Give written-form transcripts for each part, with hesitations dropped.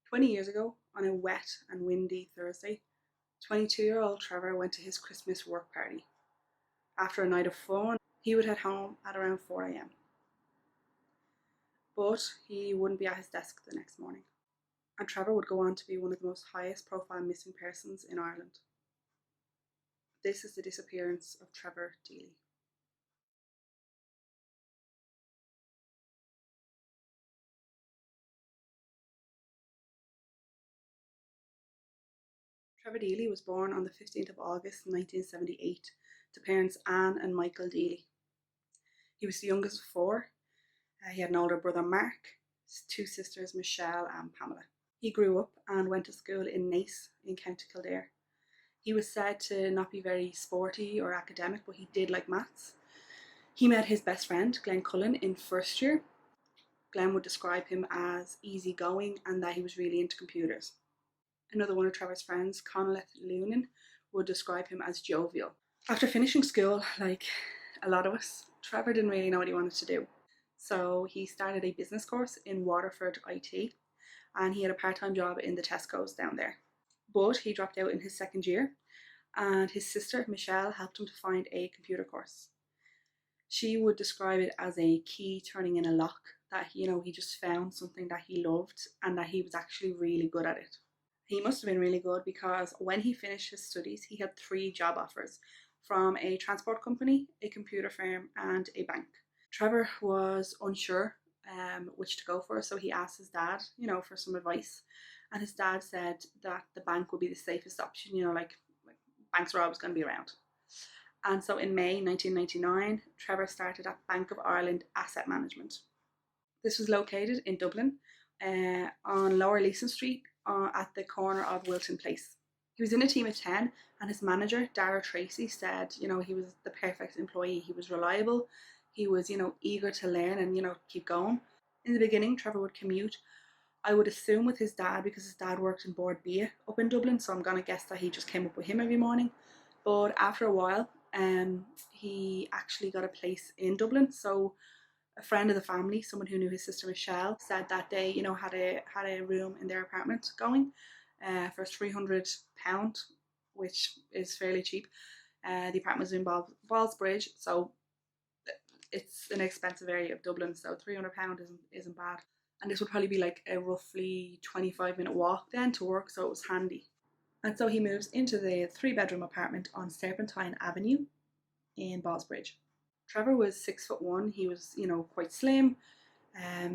20 years ago, on a wet and windy Thursday, 22-year-old Trevor went to his Christmas work party. After a night of fun, he would head home at around 4 am. But he wouldn't be at his desk the next morning. And Trevor would go on to be one of the most highest profile missing persons in Ireland. This is the disappearance of Trevor Deely. Trevor Deely was born on the 15th of August 1978 to parents Anne and Michael Deely. He was the youngest of four. He had an older brother Mark, two sisters Michelle and Pamela. He grew up and went to school in Naas in County Kildare. He was said to not be very sporty or academic, but he did like maths. He met his best friend, Glenn Cullen, in first year. Glenn would describe him as easygoing and that he was really into computers. Another one of Trevor's friends, Conleth Lunan, would describe him as jovial. After finishing school, like a lot of us, Trevor didn't really know what he wanted to do. So he started a business course in Waterford IT, and he had a part-time job in the Tesco's down there. But he dropped out in his second year, and his sister Michelle helped him to find a computer course. She would describe it as a key turning in a lock, that he just found something that he loved and that he was actually really good at it. He must have been really good because when he finished his studies, he had 3 job offers from a transport company, a computer firm, and a bank. Trevor was unsure which to go for, so he asked his dad, for some advice. And his dad said that the bank would be the safest option, like banks were always going to be around. And so in May 1999, Trevor started at Bank of Ireland Asset Management. This was located in Dublin on Lower Leeson Street at the corner of Wilton Place. He was in a team of 10, and his manager, Dara Tracy, said, he was the perfect employee. He was reliable, he was, eager to learn and, keep going. In the beginning, Trevor would commute, I would assume, with his dad, because his dad worked in Board B up in Dublin, so I'm going to guess that he just came up with him every morning. But after a while, he actually got a place in Dublin, so a friend of the family, someone who knew his sister Michelle, said that they, had a room in their apartment going for £300, which is fairly cheap. The apartment was in Ballsbridge, so it's an expensive area of Dublin, so £300 isn't bad. And this would probably be like a roughly 25-minute walk then to work, so it was handy. And so he moves into the 3-bedroom apartment on Serpentine Avenue in Ballsbridge. Trevor was 6'1". He was, quite slim.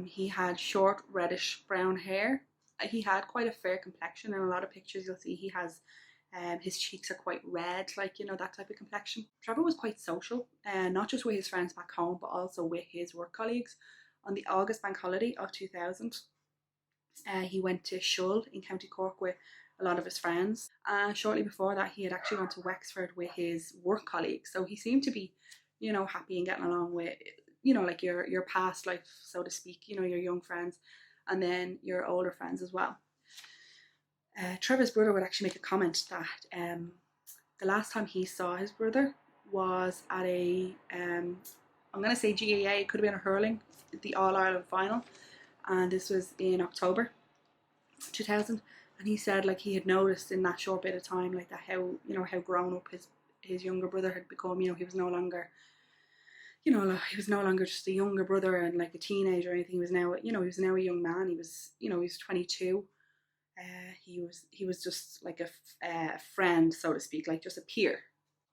He had short reddish brown hair. He had quite a fair complexion. In a lot of pictures you'll see he has his cheeks are quite red, like, that type of complexion. Trevor was quite social, not just with his friends back home, but also with his work colleagues. On the August bank holiday of 2000, he went to Shull in County Cork with a lot of his friends. Shortly before that, he had actually gone to Wexford with his work colleagues. So he seemed to be, happy and getting along with, like your past life, so to speak, your young friends, and then your older friends as well. Trevor's brother would actually make a comment that the last time he saw his brother was at a, I'm going to say GAA, it could have been a hurling, the All-Ireland final, and this was in October 2000. And he said, like, he had noticed in that short bit of time, like, that how grown up his younger brother had become. He was no longer, he was no longer just a younger brother and like a teenager or anything. He was now, he was now a young man. He was, he was 22. He was just like a friend, so to speak, like just a peer.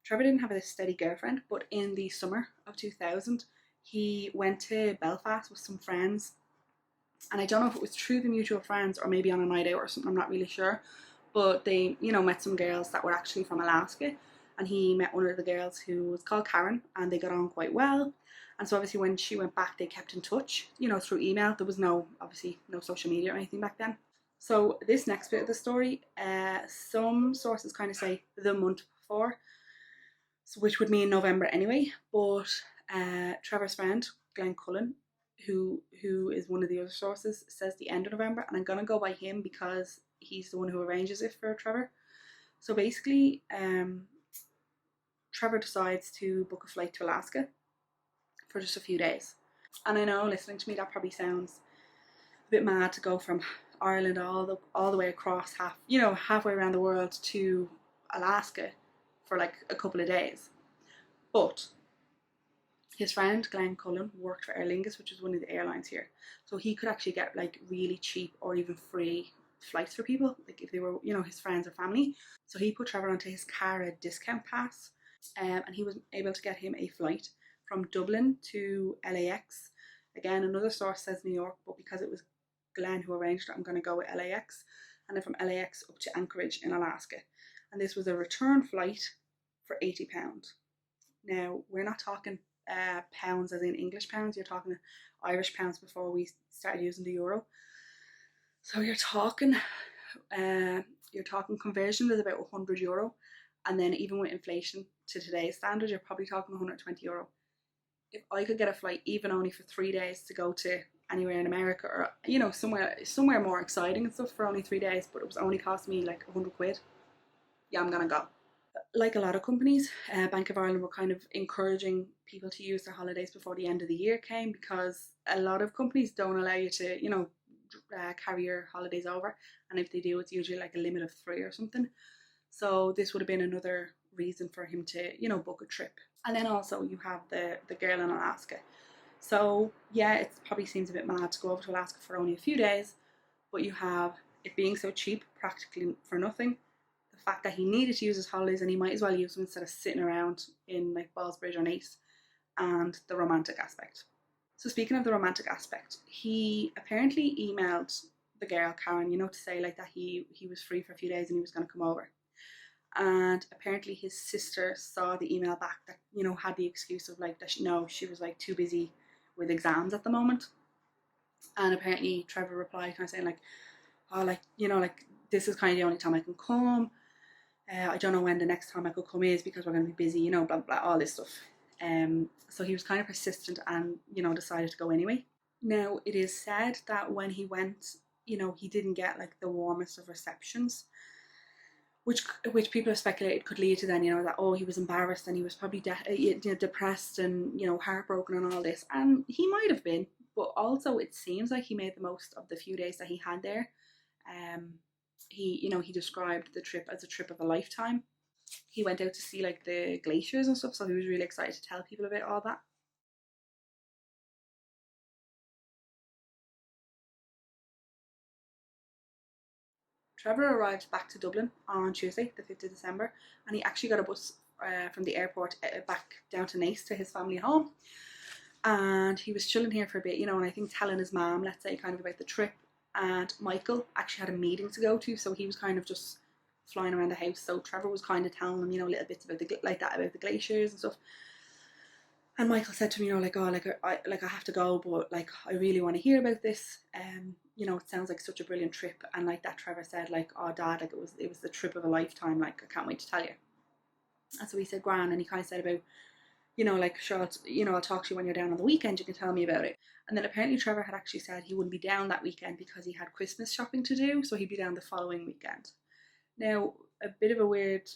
Trevor didn't have a steady girlfriend, but in the summer of 2000, he went to Belfast with some friends. And I don't know if it was through the mutual friends or maybe on a night out or something, I'm not really sure. But they, met some girls that were actually from Alaska. And he met one of the girls who was called Karen, and they got on quite well. And so obviously when she went back, they kept in touch, through email. There was obviously no social media or anything back then. So this next bit of the story, some sources kind of say the month before, so which would mean November anyway. But Trevor's friend, Glenn Cullen, who is one of the other sources, says the end of November, and I'm going to go by him because he's the one who arranges it for Trevor. So basically, Trevor decides to book a flight to Alaska for just a few days. And I know, listening to me, that probably sounds a bit mad to go from Ireland all the way across halfway around the world to Alaska for like a couple of days. But his friend Glenn Cullen worked for Aer Lingus, which is one of the airlines here, so he could actually get like really cheap or even free flights for people, like if they were his friends or family. So he put Trevor onto his Cara discount pass, and he was able to get him a flight from Dublin to LAX. Again, another source says New York, but because it was Glenn who arranged it, I'm going to go with LAX. And then from LAX up to Anchorage in Alaska. And this was a return flight for £80. Now, we're not talking pounds as in English pounds, you're talking Irish pounds before we started using the euro. So you're talking conversion is about €100, and then even with inflation to today's standards, you're probably talking €120. If I could get a flight even only for 3 days to go to anywhere in America, or somewhere more exciting and stuff for only 3 days, but it was only cost me like £100, yeah, I'm gonna go. Like a lot of companies, Bank of Ireland were kind of encouraging people to use their holidays before the end of the year came, because a lot of companies don't allow you to carry your holidays over, and if they do, it's usually like a limit of 3 or something. So this would have been another reason for him to book a trip. And then also you have the girl in Alaska. So yeah, it probably seems a bit mad to go over to Alaska for only a few days, but you have it being so cheap, practically for nothing. The fact that he needed to use his holidays and he might as well use them instead of sitting around in like Ballsbridge or Nice, and the romantic aspect. So speaking of the romantic aspect, he apparently emailed the girl Karen, to say like that he was free for a few days and he was going to come over. And apparently his sister saw the email back that had the excuse of like that she was like too busy with exams at the moment. And apparently Trevor replied kind of saying like, oh, like like this is kind of the only time I can come. I don't know when the next time I could come is because we're going to be busy, blah blah, all this stuff. So he was kind of persistent and decided to go anyway. Now it is said that when he went, he didn't get like the warmest of receptions, which people have speculated could lead to then that he was embarrassed and he was probably depressed and heartbroken and all this, and he might have been, but also it seems like he made the most of the few days that he had there. He described the trip as a trip of a lifetime. He went out to see like the glaciers and stuff, so he was really excited to tell people about all that. Trevor arrived back to Dublin on Tuesday, the 5th of December, and he actually got a bus from the airport back down to Nice to his family home. And he was chilling here for a bit, and I think telling his mom, let's say, kind of about the trip. And Michael actually had a meeting to go to, so he was kind of just flying around the house. So Trevor was kind of telling him, little bits about about the glaciers and stuff. And Michael said to me, like, oh, I have to go, but like I really want to hear about this. It sounds like such a brilliant trip. And like that, Trevor said, like, oh, Dad, like it was the trip of a lifetime. Like I can't wait to tell you. And so he said, Gran, and he kind of said about, like, sure, I'll talk to you when you're down on the weekend. You can tell me about it. And then apparently Trevor had actually said he wouldn't be down that weekend because he had Christmas shopping to do, so he'd be down the following weekend. Now, a bit of a weird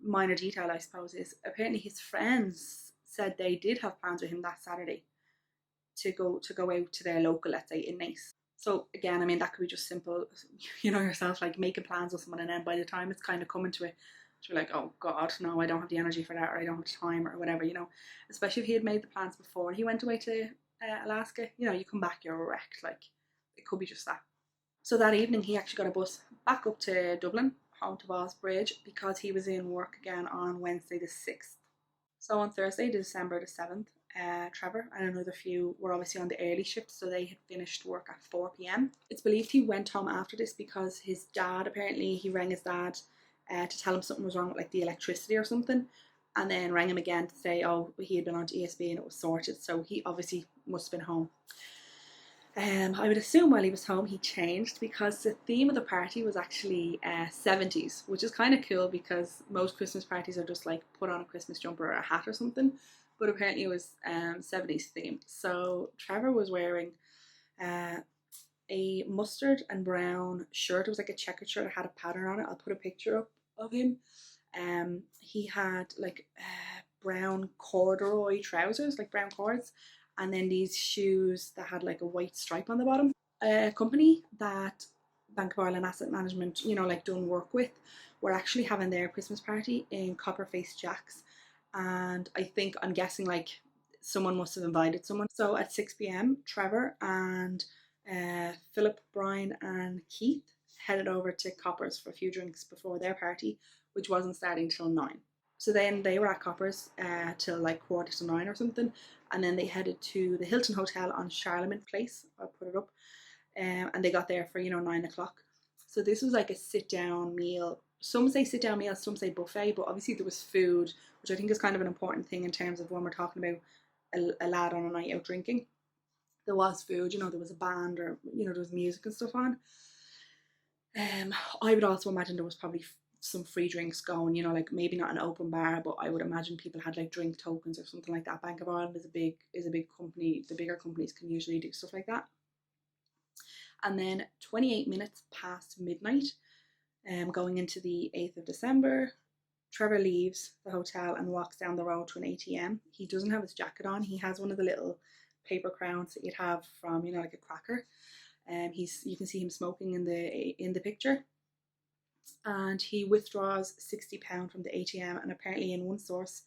minor detail, I suppose, is apparently his friends said they did have plans with him that Saturday to go out to their local, let's say, in Nice. So again, I mean, that could be just simple, yourself, like making plans with someone, and then by the time it's kind of coming to it, you're like, oh God, no, I don't have the energy for that, or I don't have the time, or whatever, Especially if he had made the plans before he went away to Alaska, you come back, you're wrecked. Like, it could be just that. So that evening, he actually got a bus back up to Dublin, home to Ballsbridge, because he was in work again on Wednesday the 6th. So on Thursday, December the 7th, Trevor and another few were obviously on the early shift, so they had finished work at 4 p.m. It's believed he went home after this because his dad, apparently, he rang his dad to tell him something was wrong with like the electricity or something, and then rang him again to say, oh, he had been on to ESB and it was sorted, so he obviously must have been home. I would assume while he was home he changed, because the theme of the party was actually 70s, which is kind of cool because most Christmas parties are just like put on a Christmas jumper or a hat or something, but apparently it was 70s theme. So Trevor was wearing a mustard and brown shirt. It was like a checkered shirt, it had a pattern on it. I'll put a picture up of him. He had like brown corduroy trousers, like brown cords, and then these shoes that had like a white stripe on the bottom. A company that Bank of Ireland Asset Management, you know, like done work with, were actually having their Christmas party in Copperface Jack's, and I'm guessing like someone must have invited someone. So at 6 p.m., Trevor and Philip, Brian, and Keith headed over to Coppers for a few drinks before their party, which wasn't starting till 9. So then they were at Coppers till like 8:45 or something, and then they headed to the Hilton Hotel on Charlemagne Place. I'll put it up, and they got there for 9 o'clock. So this was like a sit down meal. Some say sit down meal, some say buffet, but obviously there was food, which I think is kind of an important thing in terms of when we're talking about a lad on a night out drinking. There was food, there was a band, or there was music and stuff on. I would also imagine there was probably some free drinks going, like maybe not an open bar, but I would imagine people had like drink tokens or something like that. Bank of Ireland is a big company. The bigger companies can usually do stuff like that. And then 28 minutes past midnight, going into the 8th of December, Trevor leaves the hotel and walks down the road to an ATM. He doesn't have his jacket on. He has one of the little paper crowns that you'd have from, like a cracker. You can see him smoking in the picture. And he withdraws £60 from the ATM, and apparently in one source,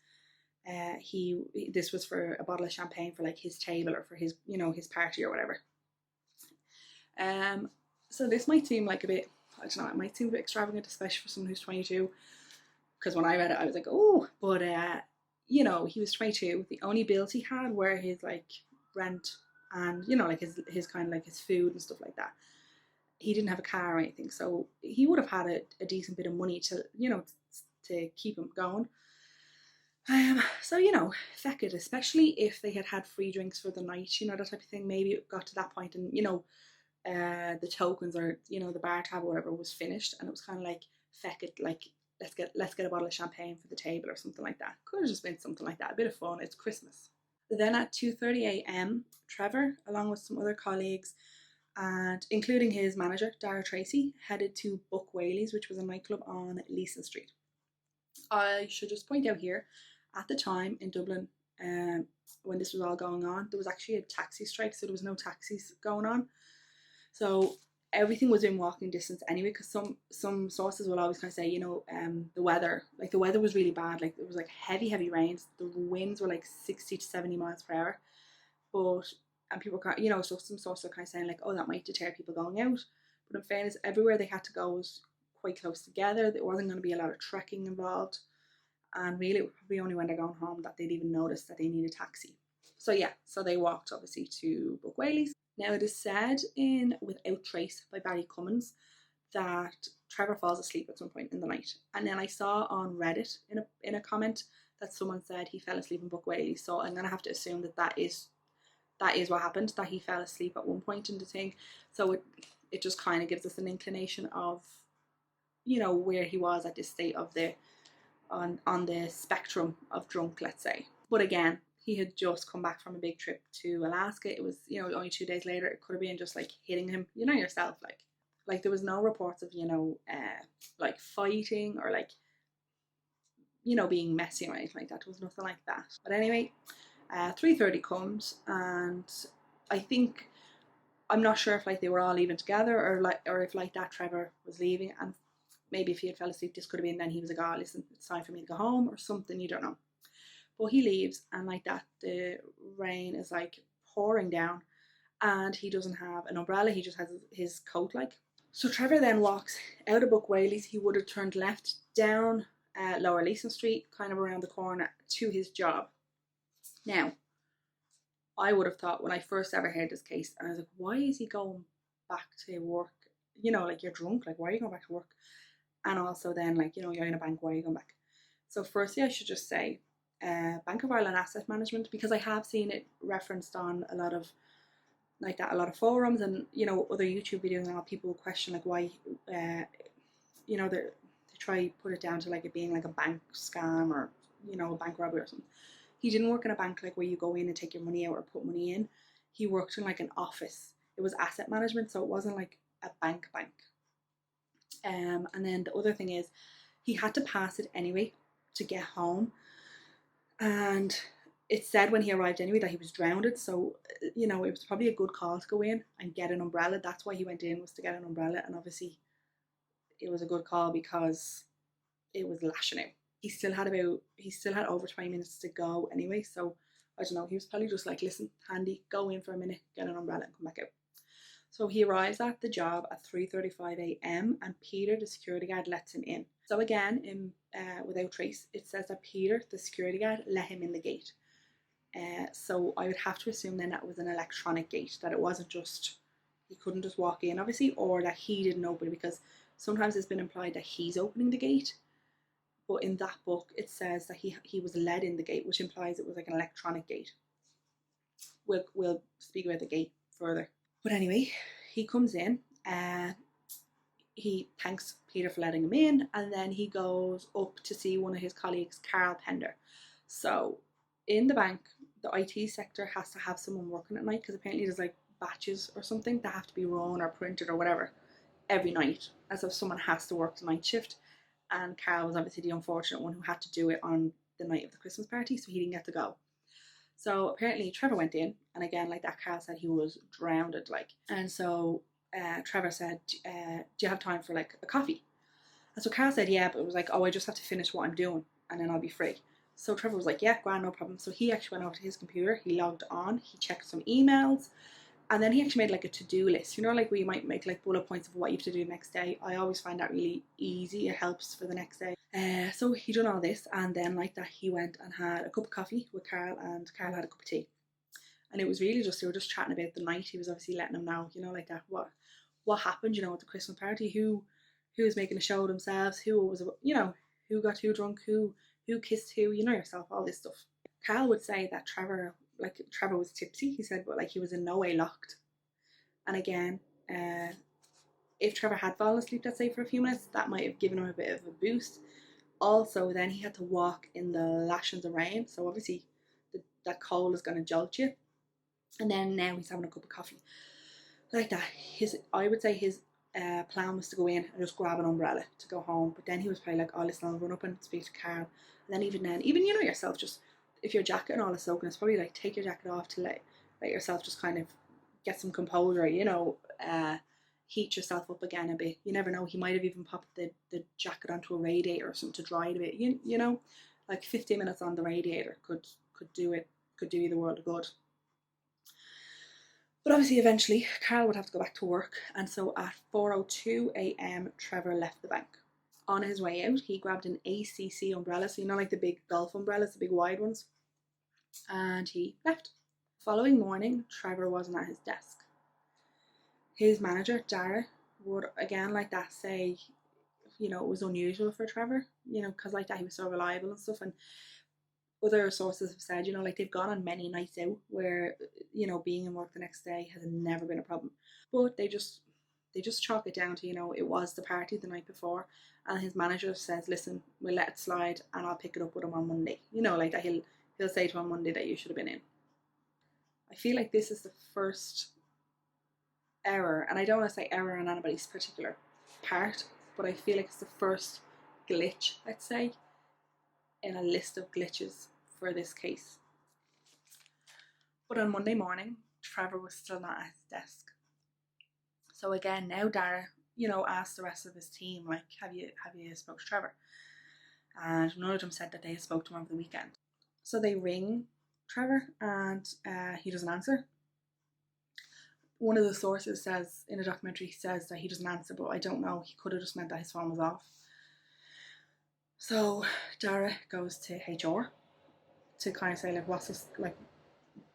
this was for a bottle of champagne for like his table or for his his party or whatever. So this might seem like a bit, I don't know, it might seem a bit extravagant, especially for someone who's 22. Because when I read it, I was like, oh, but he was 22. The only bills he had were his like rent and like his kind of like his food and stuff like that. He didn't have a car or anything, so he would have had a decent bit of money to to keep him going. So feck it, especially if they had free drinks for the night, that type of thing. Maybe it got to that point and the tokens or the bar tab or whatever was finished, and it was kind of like feck it, like let's get a bottle of champagne for the table or something like that. Could have just been something like that, a bit of fun. It's Christmas. Then at 2:30 a.m., Trevor, along with some other colleagues, and including his manager, Dara Tracy, headed to Buck Whaley's, which was a nightclub on Leeson Street. I should just point out here, at the time in Dublin, when this was all going on, there was actually a taxi strike, so there was no taxis going on. So everything was in walking distance anyway, because some sources will always kind of say, the weather was really bad. Like, it was like heavy rains. The winds were like 60 to 70 miles per hour. And people, so some sources are kind of saying like, oh, that might deter people going out. But in fairness, everywhere they had to go was quite close together. There wasn't going to be a lot of trekking involved. And really, it was probably only when they're going home that they'd even notice that they need a taxi. So they walked obviously to Buck Whaley's. Now, it is said in Without Trace by Barry Cummins that Trevor falls asleep at some point in the night. And then I saw on Reddit in a comment that someone said he fell asleep in Buck Whaley. So I'm going to have to assume that is what happened, that he fell asleep at one point in the thing. So it just kind of gives us an inclination of, where he was at this state of on the spectrum of drunk, let's say. But again, he had just come back from a big trip to Alaska. It was, only 2 days later. It could have been just like hitting him, yourself. Like there was no reports of, like fighting or like, being messy or anything like that. There was nothing like that. But anyway, 3:30 comes, and I'm not sure if like they were all leaving together or if like that Trevor was leaving, and maybe if he had fell asleep, this could have been then he was like, oh, listen, it's time for me to go home or something, you don't know. But he leaves, and like that, the rain is like pouring down, and he doesn't have an umbrella. He just has his coat, like. So Trevor then walks out of Buck Whaley's. He would have turned left down Lower Leeson Street, kind of around the corner to his job. Now, I would have thought when I first ever heard this case, and I was like, why is he going back to work? Like, you're drunk. Like, why are you going back to work? And also then, like, you're in a bank. Why are you going back? So firstly, I should just say, Bank of Ireland Asset Management, because I have seen it referenced on a lot of forums and other YouTube videos, and all people question like why they try put it down to like it being like a bank scam or a bank robbery or something. He didn't work in a bank like where you go in and take your money out or put money in. He worked in like an office. It was asset management, so it wasn't like a bank. And then the other thing is he had to pass it anyway to get home. And it said when he arrived anyway that he was drowned, so you know, it was probably a good call to go in and get an umbrella. That's why he went in, was to get an umbrella, and obviously it was a good call because it was lashing out. He still had over 20 minutes to go anyway, so I don't know, he was probably just like, listen, Handy, go in for a minute, get an umbrella and come back out. So he arrives at the job at 3:35 a.m. and Peter, the security guard, lets him in. So again, in Without Trace, it says that Peter, the security guard, let him in the gate. So I would have to assume then that was an electronic gate, that it wasn't just, he couldn't just walk in obviously, or that he didn't open it, because sometimes it's been implied that he's opening the gate, but in that book it says that he was led in the gate, which implies it was like an electronic gate. We'll speak about the gate further. But anyway, he comes in, he thanks Peter for letting him in, and then he goes up to see one of his colleagues, Carl Pender. So in the bank, the IT sector has to have someone working at night, because apparently there's like batches or something that have to be run or printed or whatever every night, as if someone has to work the night shift. And Carl was obviously the unfortunate one who had to do it on the night of the Christmas party, so he didn't get to go. So apparently Trevor went in, and again, like that, Carl said he was drowned, like. And so Trevor said, do you have time for like a coffee? And so Carl said, yeah, but it was like, oh, I just have to finish what I'm doing and then I'll be free. So Trevor was like, yeah, grand, no problem. So he actually went over to his computer, he logged on, he checked some emails, and then he actually made like a to-do list, you know, like where you might make like bullet points of what you have to do the next day. I always find that really easy, it helps for the next day. So he done all this, and then like that he went and had a cup of coffee with Carl, and Carl had a cup of tea. And it was really just, they were just chatting about the night. He was obviously letting him know, you know, like that, what happened, you know, at the Christmas party, who was making a show of themselves, who was, you know, who got too drunk, who kissed who, you know yourself, all this stuff. Carl would say that Trevor was tipsy, he said, but like he was in no way locked. And again, if Trevor had fallen asleep, let's say, for a few minutes, that might have given him a bit of a boost. Also, then he had to walk in the lashings of rain, so obviously that cold is going to jolt you. And then now he's having a cup of coffee. Like that, I would say his plan was to go in and just grab an umbrella to go home. But then he was probably like, oh, listen, I'll run up and speak to Carl. And then even you know yourself, just if your jacket and all is soaking, it's probably like take your jacket off to let yourself just kind of get some composure, you know, heat yourself up again a bit. You never know, he might have even popped the jacket onto a radiator or something to dry it a bit. You know, like 15 minutes on the radiator could do you the world of good. But obviously, eventually, Carl would have to go back to work, and so at 4:02 a.m, Trevor left the bank. On his way out, he grabbed an ACC umbrella, so you know, like the big golf umbrellas, the big wide ones, and he left. The following morning, Trevor wasn't at his desk. His manager, Dara, would again, like that, say, you know, it was unusual for Trevor, you know, because like that, he was so reliable and stuff, and other sources have said, you know, like they've gone on many nights out where, you know, being in work the next day has never been a problem. But they just chalk it down to, you know, it was the party the night before, and his manager says, listen, we'll let it slide and I'll pick it up with him on Monday. You know, like that he'll say to him on Monday that you should have been in. I feel like this is the first error, and I don't want to say error on anybody's particular part, but I feel like it's the first glitch, let's say, in a list of glitches for this case. But on Monday morning, Trevor was still not at his desk. So again, now Dara, you know, asked the rest of his team, like, have you spoke to Trevor? And none of them said that they had spoke to him over the weekend. So they ring Trevor, and he doesn't answer. One of the sources says, in a documentary, says that he doesn't answer, but I don't know, he could have just meant that his phone was off. So Dara goes to HR to kind of say, like, what's this, like,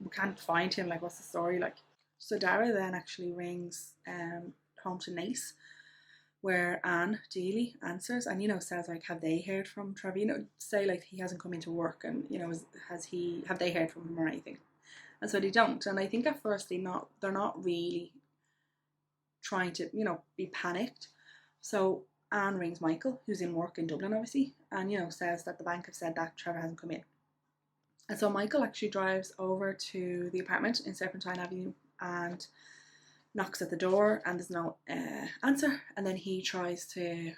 we can't find him, like, what's the story, like. So Dara then actually rings home to Nace, where Anne Deely answers, and, you know, says, like, have they heard from Trevor, you know, say, like, he hasn't come into work, and, you know, have they heard from him or anything? And so they don't, and I think at first they're not really trying to, you know, be panicked. So Anne rings Michael, who's in work in Dublin, obviously, and, you know, says that the bank have said that Trevor hasn't come in. And so Michael actually drives over to the apartment in Serpentine Avenue and knocks at the door, and there's no answer. And then they try to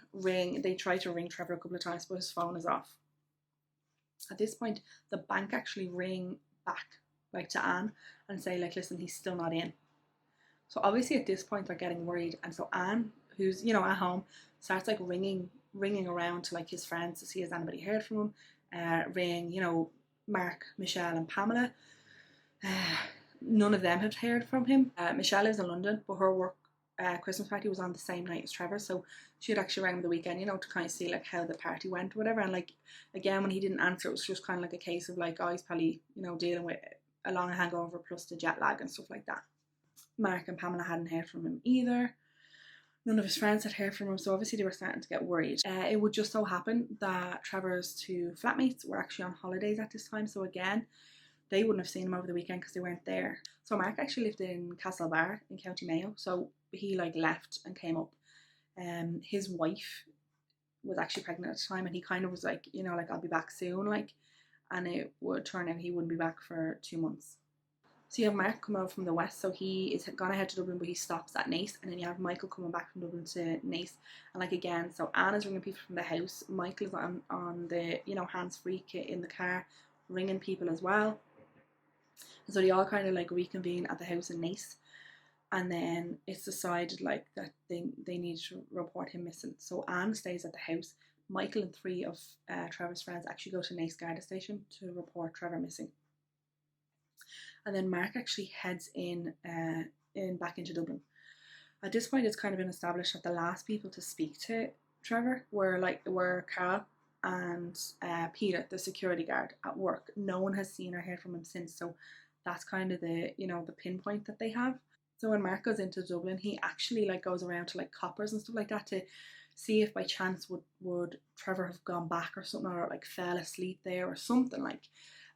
ring Trevor a couple of times, but his phone is off. At this point, the bank actually ring back, like to Anne, and say like, listen, he's still not in. So obviously at this point they're getting worried, and so Anne, who's, you know, at home, starts like ringing around to like his friends to see has anybody heard from him. Ring, you know, Mark, Michelle, and Pamela. None of them have heard from him. Michelle lives in London, but her work Christmas party was on the same night as Trevor, so she had actually rang the weekend, you know, to kind of see like how the party went or whatever. And like, again, when he didn't answer, it was just kind of like a case of like, oh, he's probably, you know, dealing with a long hangover plus the jet lag and stuff like that. Mark and Pamela hadn't heard from him either. None of his friends had heard from him, so obviously they were starting to get worried. It would just so happen that Trevor's two flatmates were actually on holidays at this time, so again, they wouldn't have seen him over the weekend because they weren't there. So Mark actually lived in Castlebar in County Mayo, so he like left and came up. His wife was actually pregnant at the time, and he kind of was like, you know, like, I'll be back soon, like, and it would turn out he wouldn't be back for 2 months. So you have Mark coming over from the west, so he is gone ahead to Dublin, but he stops at Naas, and then you have Michael coming back from Dublin to Naas, and like again, so Anna's ringing people from the house, Michael's on the, you know, hands-free kit in the car, ringing people as well, and so they all kind of like reconvene at the house in Naas, and then it's decided like that they need to report him missing. So Anne stays at the house. Michael and 3 of Trevor's friends actually go to Naas Garda Station to report Trevor missing. And then Mark actually heads in back into Dublin. At this point, it's kind of been established that the last people to speak to Trevor were Carl and Peter, the security guard at work. No one has seen or heard from him since, so that's kind of the, you know, the pinpoint that they have. So when Mark goes into Dublin, he actually like goes around to like coppers and stuff like that to see if by chance would Trevor have gone back or something, or like fell asleep there or something like.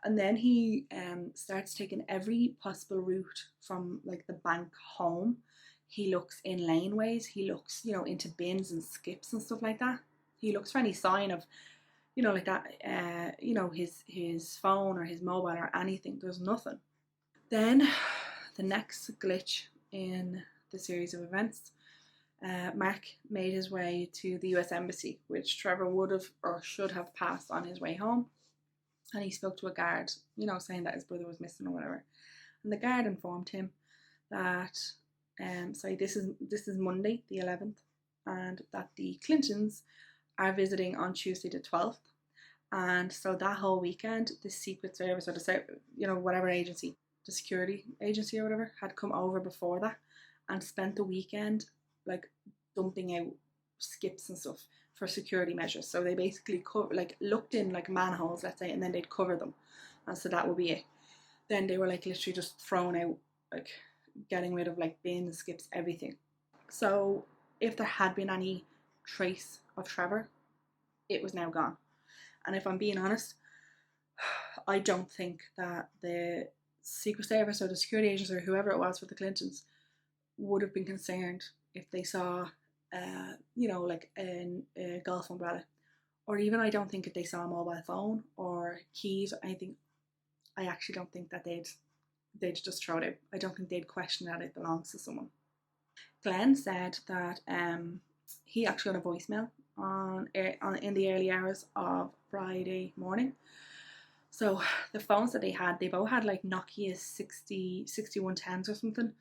And then he starts taking every possible route from like the bank home. He looks in laneways. He looks, you know, into bins and skips and stuff like that. He looks for any sign of, you know, like that, you know, his phone or his mobile or anything. There's nothing. Then the next glitch in the series of events, Mark made his way to the US Embassy, which Trevor would have or should have passed on his way home. And he spoke to a guard, you know, saying that his brother was missing or whatever. And the guard informed him that, this is Monday the 11th, and that the Clintons are visiting on Tuesday the 12th. And so that whole weekend, the Secret Service or the, you know, whatever agency, the security agency or whatever, had come over before that and spent the weekend like dumping out skips and stuff for security measures. So they basically like looked in like manholes, let's say, and then they'd cover them, and so that would be it. Then they were like literally just thrown out, like getting rid of like bins, skips, everything. So if there had been any trace of Trevor, it was now gone. And if I'm being honest, I don't think that the Secret Service or the security agents or whoever it was for the Clintons would have been concerned if they saw you know, like a golf umbrella, or even I don't think if they saw a mobile phone or keys or anything, I actually don't think that they'd just throw it out. I don't think they'd question that it belongs to someone. Glenn said that he actually got a voicemail in the early hours of Friday morning. So the phones that they both had like Nokia 6110s or something,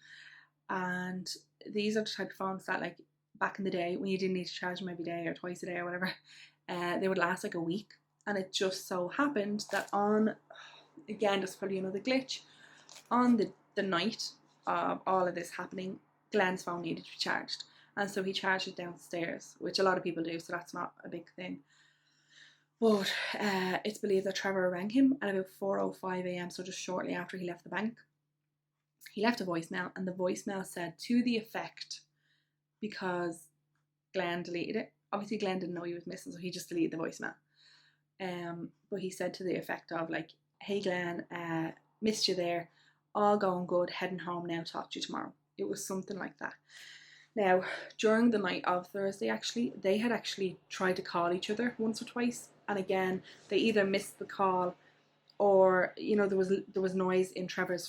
and these are the type of phones that like back in the day when you didn't need to charge them every day or twice a day or whatever, they would last like a week. And it just so happened that on, again, there's probably another glitch, on the night of all of this happening, Glenn's phone needed to be charged, and so he charged it downstairs, which a lot of people do, so that's not a big thing. But it's believed that Trevor rang him at about 4:05 a.m, so just shortly after he left the bank. He left a voicemail, and the voicemail said to the effect, because Glenn deleted it. Obviously, Glenn didn't know he was missing, so he just deleted the voicemail. But he said to the effect of like, "Hey Glenn, missed you there. All going good. Heading home now. Talk to you tomorrow." It was something like that. Now, during the night of Thursday, actually, they had actually tried to call each other once or twice, and again, they either missed the call, or you know, there was noise in Trevor's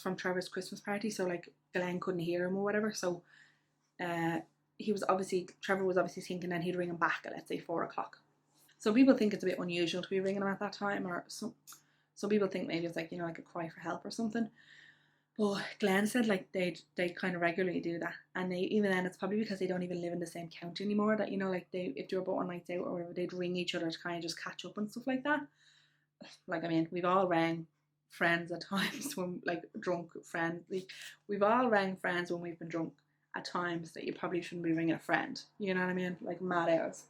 Christmas party, so like Glenn couldn't hear him or whatever. So, Trevor was obviously thinking then he'd ring him back at, let's say, 4 o'clock. So people think it's a bit unusual to be ringing him at that time, or Some people think maybe it's like, you know, like a cry for help or something. But Glenn said like they kind of regularly do that, and they, even then, it's probably because they don't even live in the same county anymore. That, you know, like they, if they were both on nights out or whatever, they'd ring each other to kind of just catch up and stuff like that. Like, I mean, we've all rang friends at times when, like, drunk friends. We've all rang friends when we've been drunk at times that you probably shouldn't be ringing a friend. You know what I mean? Like, mad hours.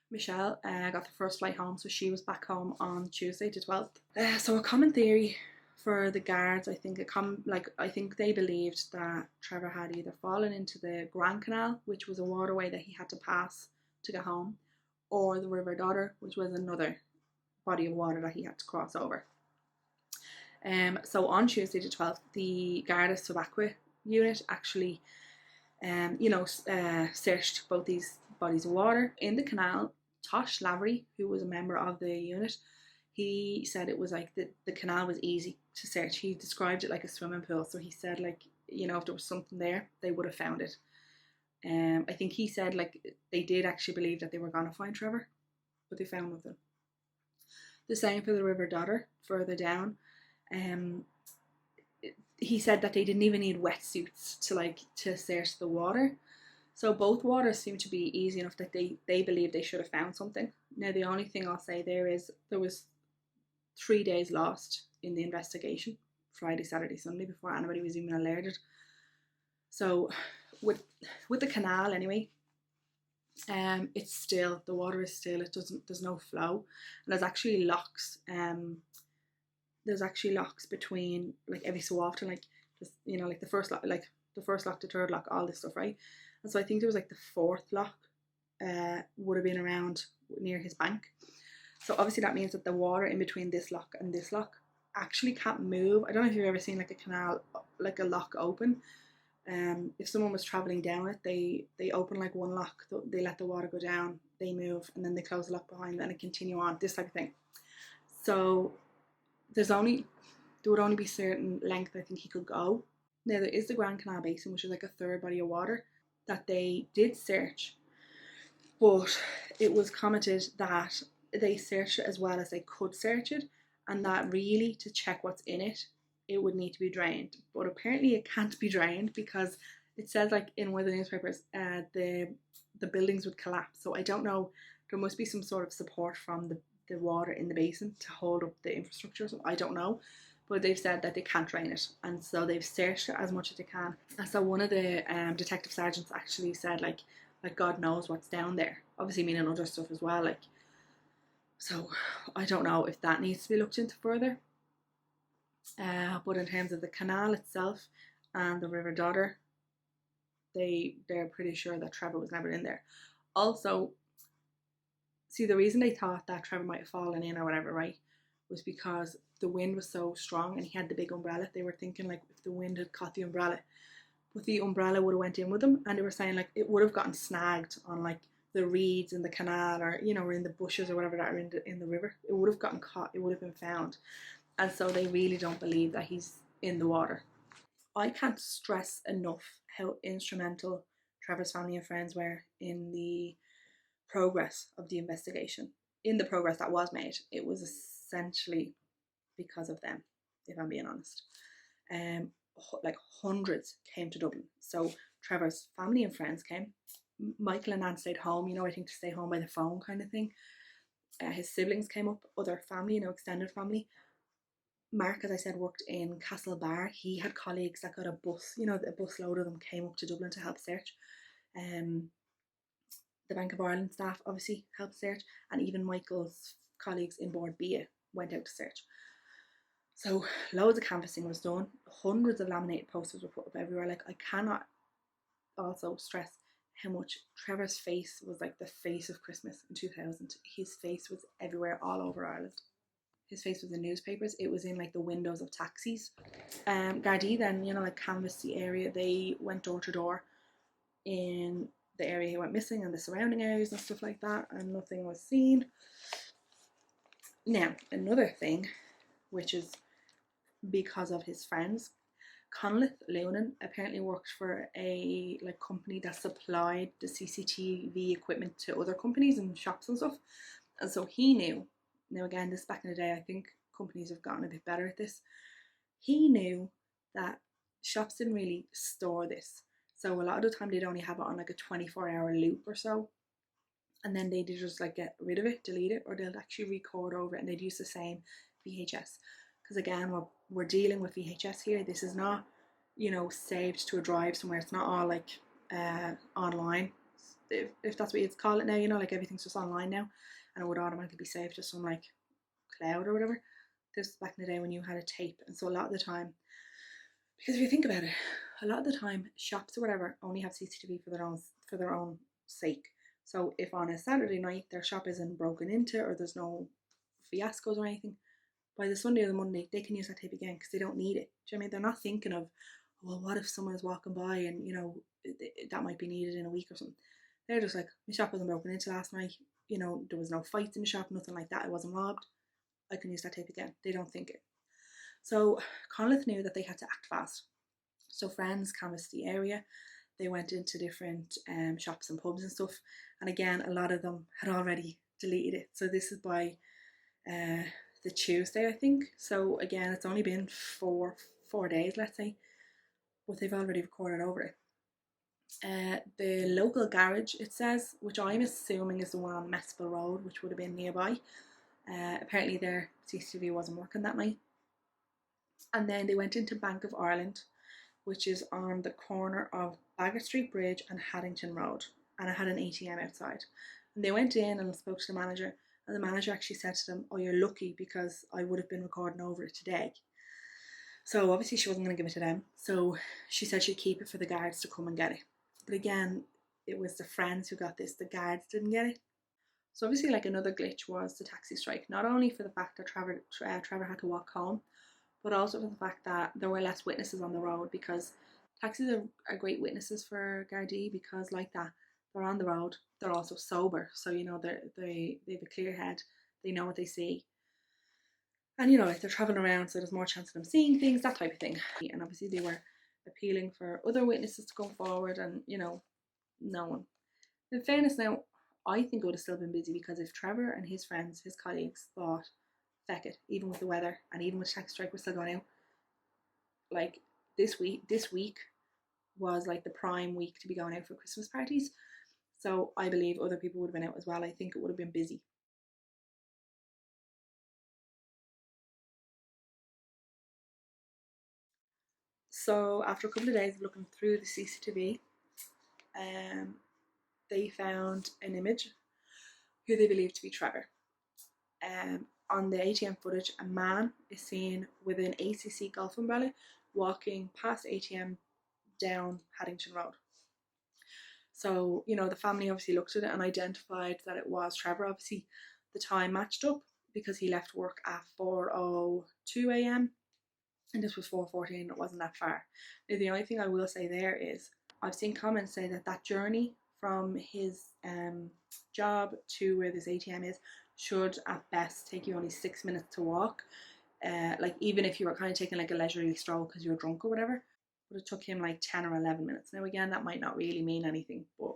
Michelle got the first flight home, so she was back home on Tuesday the 12th. So a common theory for the guards, I think, I think they believed that Trevor had either fallen into the Grand Canal, which was a waterway that he had to pass to get home, or the River Dodder, which was another body of water that he had to cross over. So on Tuesday the 12th, the Garda Subaqua unit actually searched both these bodies of water. In the canal, Tosh Lavery, who was a member of the unit, he said it was like the canal was easy to search. He described it like a swimming pool. So he said, like, you know, if there was something there, they would have found it. I think he said like they did actually believe that they were gonna find Trevor, but they found nothing. The same for the River Dodder further down. Um, he said that they didn't even need wetsuits to search the water. So both waters seem to be easy enough that they believe they should have found something. Now the only thing I'll say there is there was 3 days lost in the investigation, Friday, Saturday, Sunday, before anybody was even alerted. So with the canal anyway, it's still, the water is still, there's no flow, and there's actually locks between, like, every so often, like, just, you know, like the first lock, the third lock, all this stuff, right? And so I think there was like the fourth lock would have been around near his bank. So obviously that means that the water in between this lock and this lock actually can't move. I don't know if you've ever seen like a canal, like a lock open. If someone was traveling down it, they open like one lock, they let the water go down, they move, and then they close the lock behind, and it continue on, this type of thing. So there would only be certain length I think he could go. Now there is the Grand Canal Basin, which is like a third body of water that they did search, but it was commented that they searched it as well as they could search it, and that really, to check what's in it, it would need to be drained. But apparently it can't be drained because it says, like, in one of the newspapers, the buildings would collapse. So I don't know, there must be some sort of support from the water in the basin to hold up the infrastructure. So I don't know, but they've said that they can't drain it, and so they've searched it as much as they can. And so one of the detective sergeants actually said, like God knows what's down there, obviously meaning other stuff as well, like. So I don't know if that needs to be looked into further. But in terms of the canal itself and the River Dodder, they're pretty sure that Trevor was never in there. Also, see, the reason they thought that Trevor might have fallen in or whatever, right, was because the wind was so strong and he had the big umbrella. They were thinking, like, if the wind had caught the umbrella, but the umbrella would have went in with him, and they were saying, like, it would have gotten snagged on, like, the reeds in the canal, or, you know, or in the bushes or whatever that are in the river. It would have gotten caught, it would have been found. And so they really don't believe that he's in the water. I can't stress enough how instrumental Trevor's family and friends were in the progress of the investigation. In the progress that was made, it was essentially because of them, if I'm being honest. Like, hundreds came to Dublin. So Trevor's family and friends came. Michael and Anne stayed home, you know, I think to stay home by the phone kind of thing. His siblings came up, other family, you know, extended family. Mark, as I said, worked in Castlebar. He had colleagues that got a bus, you know, a bus load of them came up to Dublin to help search. The Bank of Ireland staff obviously helped search, and even Michael's colleagues in Board B went out to search. So loads of canvassing was done. Hundreds of laminated posters were put up everywhere. Like, I cannot also stress how much Trevor's face was like the face of Christmas in 2000. His face was everywhere, all over Ireland. His face was in newspapers. It was in, like, the windows of taxis. Gardaí then, you know, like, canvassed the area. They went door to door in the area he went missing and the surrounding areas and stuff like that, and nothing was seen. Now, another thing, which is because of his friends, Conleth Lunan apparently worked for a like company that supplied the CCTV equipment to other companies and shops and stuff, and so he knew. Now again, this back in the day, I think companies have gotten a bit better at this. He knew that shops didn't really store this, so a lot of the time they'd only have it on like a 24-hour loop or so, and then they'd just like get rid of it, delete it, or they'll actually record over it, and they'd use the same VHS. Because again, we're dealing with VHS here. This is not, saved to a drive somewhere. It's not all like online, if that's what you'd call it now. Like everything's just online now, and it would automatically be saved to some like cloud or whatever. This was back in the day when you had a tape, and so a lot of the time, because if you think about it, a lot of the time shops or whatever only have CCTV for their own sake. So if on a Saturday night their shop isn't broken into or there's no fiascos or anything, by the Sunday or the Monday they can use that tape again because they don't need it. Do you know what I mean? They're not thinking of, well, what if someone's walking by and that might be needed in a week or something. They're just like, my shop wasn't broken into last night. There was no fights in the shop, nothing like that. I wasn't robbed. I can use that tape again. They don't think it. So Conleth knew that they had to act fast. So friends canvassed the area. They went into different shops and pubs and stuff. And again, a lot of them had already deleted it. So this is by the Tuesday, I think. So again, it's only been four days, let's say, but they've already recorded over it. The local garage, it says, which I'm assuming is the one on Mespel Road, which would have been nearby. Apparently their CCTV wasn't working that night. And then they went into Bank of Ireland, which is on the corner of Bagot Street Bridge and Haddington Road, and it had an ATM outside. And they went in and spoke to the manager, and the manager actually said to them, "Oh, you're lucky because I would have been recording over it today." So obviously she wasn't going to give it to them, so she said she'd keep it for the guards to come and get it. But again, it was the friends who got this, the guards didn't get it. So obviously, like, another glitch was the taxi strike, not only for the fact that Trevor had to walk home, but also for the fact that there were less witnesses on the road, because taxis are great witnesses for Gardaí, because like that, they're on the road, they're also sober, so they have a clear head, they know what they see, and like they're traveling around, so there's more chance of them seeing things, that type of thing. And obviously they were appealing for other witnesses to come forward, and no one. In fairness now, I think it would have still been busy, because if Trevor and his friends, his colleagues, thought, feck it, even with the weather and even with tax strike, we're still going out, like this week was like the prime week to be going out for Christmas parties. So I believe other people would have been out as well. I think it would have been busy. So after a couple of days of looking through the CCTV, they found an image who they believe to be Trevor. On the ATM footage, a man is seen with an ACC golf umbrella walking past ATM down Haddington Road. So, the family obviously looked at it and identified that it was Trevor. Obviously, the time matched up because he left work at 4:02 a.m. and this was 4:14. It wasn't that far. Now, the only thing I will say there is I've seen comments say that journey from his job to where this ATM is should at best take you only 6 minutes to walk. Like, even if you were kind of taking like a leisurely stroll because you were drunk or whatever, but it took him like 10 or 11 minutes. Now again, that might not really mean anything, but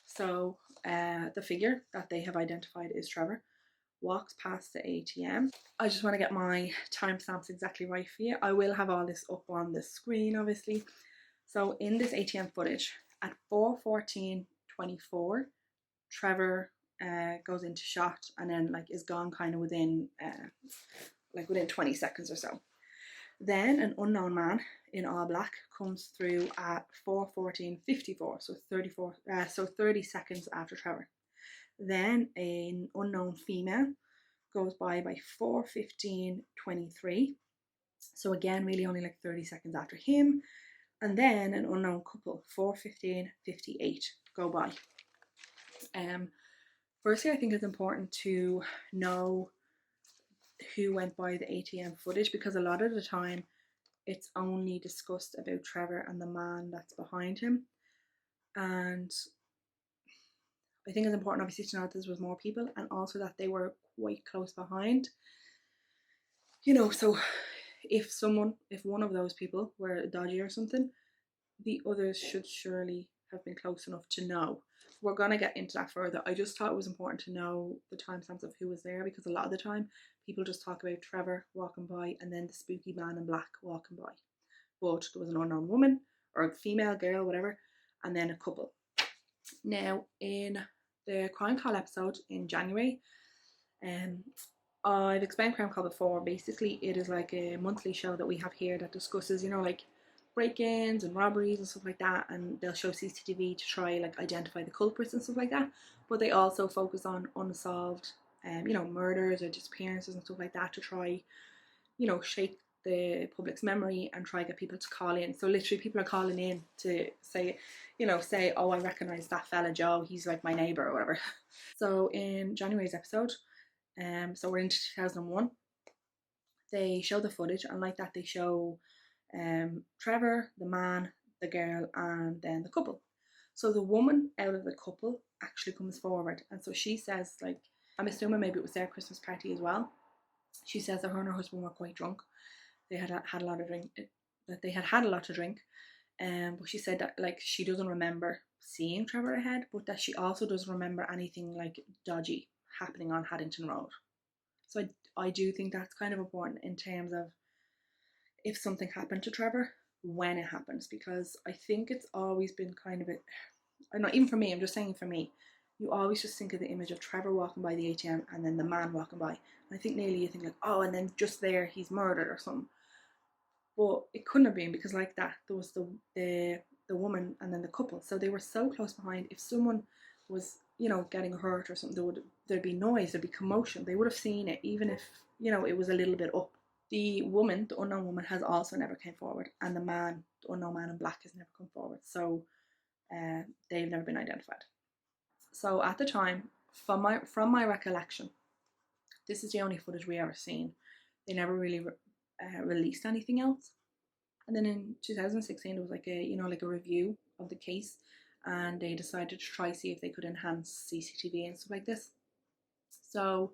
so the figure that they have identified is Trevor, walks past the ATM. I just want to get my timestamps exactly right for you. I will have all this up on the screen, obviously. So in this ATM footage, at 4:14:24, Trevor goes into shot and then like is gone kind of within 20 seconds or so. Then an unknown man in all black comes through at 4:14:54, so 30 seconds after Trevor. Then an unknown female goes by 4:15:23, So again, really only like 30 seconds after him. And then an unknown couple, 4:15:58, go by. Firstly, I think it's important to know who went by the ATM footage, because a lot of the time it's only discussed about Trevor and the man that's behind him. And I think it's important, obviously, to know that there was more people, and also that they were quite close behind. So if one of those people were dodgy or something, the others should surely have been close enough to know. We're going to get into that further. I just thought it was important to know the timestamps of who was there, because a lot of the time people just talk about Trevor walking by and then the spooky man in black walking by. But there was an unknown woman or a female girl, whatever, and then a couple. Now, in the Crime Call episode in January, I've explained Crime Call before. Basically, it is like a monthly show that we have here that discusses, like break-ins and robberies and stuff like that, and they'll show CCTV to try like identify the culprits and stuff like that. But they also focus on unsolved, murders or disappearances and stuff like that, to try, shake the public's memory and try get people to call in. So literally, people are calling in to say, oh, I recognise that fella Joe. He's like my neighbour or whatever. So in January's episode, so we're into 2001. They show the footage, and like that, they show Trevor, the man, the girl, and then the couple. So the woman out of the couple actually comes forward, and so she says, like, I'm assuming maybe it was their Christmas party as well. She says that her and her husband were quite drunk. They had a lot of drink. That they had a lot to drink. But she said that like she doesn't remember seeing Trevor ahead, but that she also doesn't remember anything like dodgy happening on Haddington Road. So I do think that's kind of important in terms of if something happened to Trevor, when it happens, because I think it's always been kind of I'm not even for me, I'm just saying for me, you always just think of the image of Trevor walking by the ATM and then the man walking by. And I think nearly you think like, oh, and then just there he's murdered or something. But it couldn't have been, because like that, there was the woman and then the couple. So they were so close behind. If someone was, getting hurt or something, there'd be noise, there'd be commotion. They would have seen it, even if, it was a little bit up. The woman, the unknown woman, has also never came forward, and the man, the unknown man in black, has never come forward. So they've never been identified. So at the time, from my recollection, this is the only footage we ever seen. They never really released anything else. And then in 2016, it was like a review of the case, and they decided to try see if they could enhance CCTV and stuff like this. So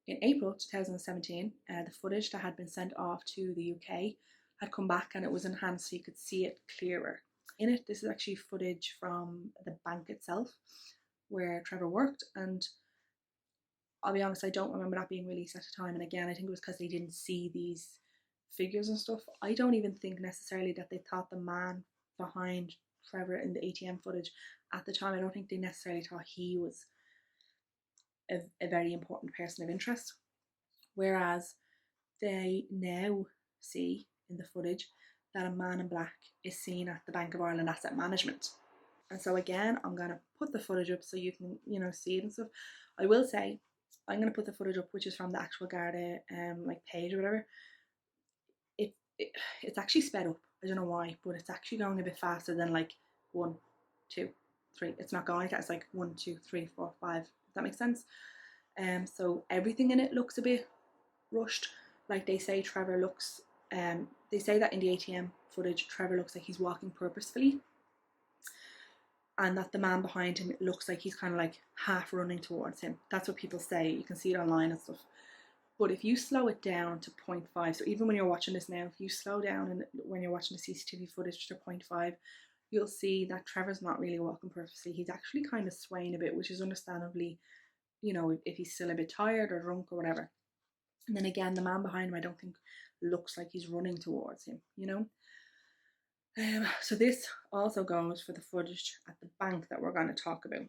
in April 2017, the footage that had been sent off to the UK had come back, and it was enhanced so you could see it clearer. In it, this is actually footage from the bank itself where Trevor worked, and I'll be honest, I don't remember that being released at the time. And again, I think it was because they didn't see these figures and stuff. I don't even think necessarily that they thought the man behind Trevor in the ATM footage at the time, I don't think they necessarily thought he was a very important person of interest. Whereas they now see in the footage that a man in black is seen at the Bank of Ireland Asset Management. And so again, I'm going to put the footage up so you can, see it and stuff. I will say, I'm going to put the footage up, which is from the actual Garda page or whatever. It's actually sped up. I don't know why, but it's actually going a bit faster than like 1, 2, 3. It's not going like that. It's like 1, 2, 3, 4, 5. Does that make sense? So everything in it looks a bit rushed. Like they say, Trevor looks. They say that in the ATM footage, Trevor looks like he's walking purposefully, and that the man behind him looks like he's kind of like half running towards him. That's what people say. You can see it online and stuff. But if you slow it down to 0.5, so even when you're watching this now, if you slow down and when you're watching the CCTV footage to 0.5, you'll see that Trevor's not really walking purposely. He's actually kind of swaying a bit, which is understandably, if he's still a bit tired or drunk or whatever. And then again, the man behind him, I don't think looks like he's running towards him, So this also goes for the footage at the bank that we're going to talk about.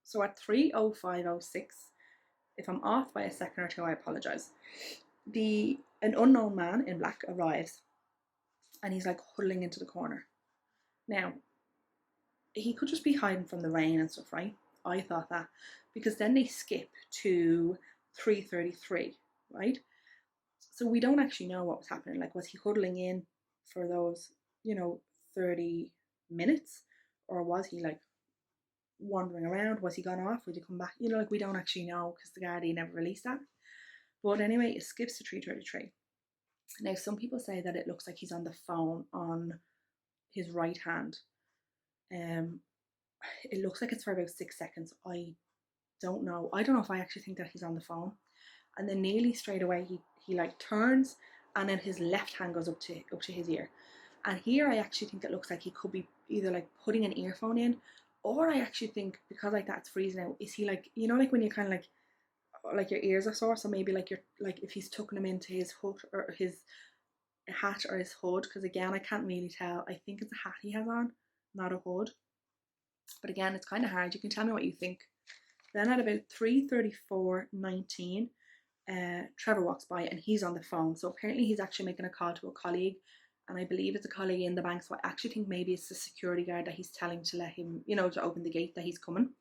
So at 3:05:06, if I'm off by a second or two, I apologise. An unknown man in black arrives, and he's like huddling into the corner. Now, he could just be hiding from the rain and stuff, right? I thought that, because then they skip to 3:33, right? So we don't actually know what was happening. Like, was he huddling in for those, 30 minutes, or was he like wandering around? Was he gone off? Would he come back? Like, we don't actually know because the Guardian never released that. But anyway, it skips to 3:33. Now, some people say that it looks like he's on the phone on his right hand. It looks like it's for about 6 seconds. I don't know. I don't know if I actually think that he's on the phone. And then nearly straight away he like turns, and then his left hand goes up to his ear. And here I actually think it looks like he could be either like putting an earphone in, or I actually think, because like that's freezing out, is he like, like when you kind of like your ears are sore, so maybe like you're like, if he's tucking them into his hood or his hat or his hood, because again I can't really tell. I think it's a hat he has on, not a hood. But again, it's kind of hard. You can tell me what you think. Then at about 3:34:19, Trevor walks by and he's on the phone. So apparently he's actually making a call to a colleague, and I believe it's a colleague in the bank. So I actually think maybe it's the security guard that he's telling to let him, to open the gate, that he's coming.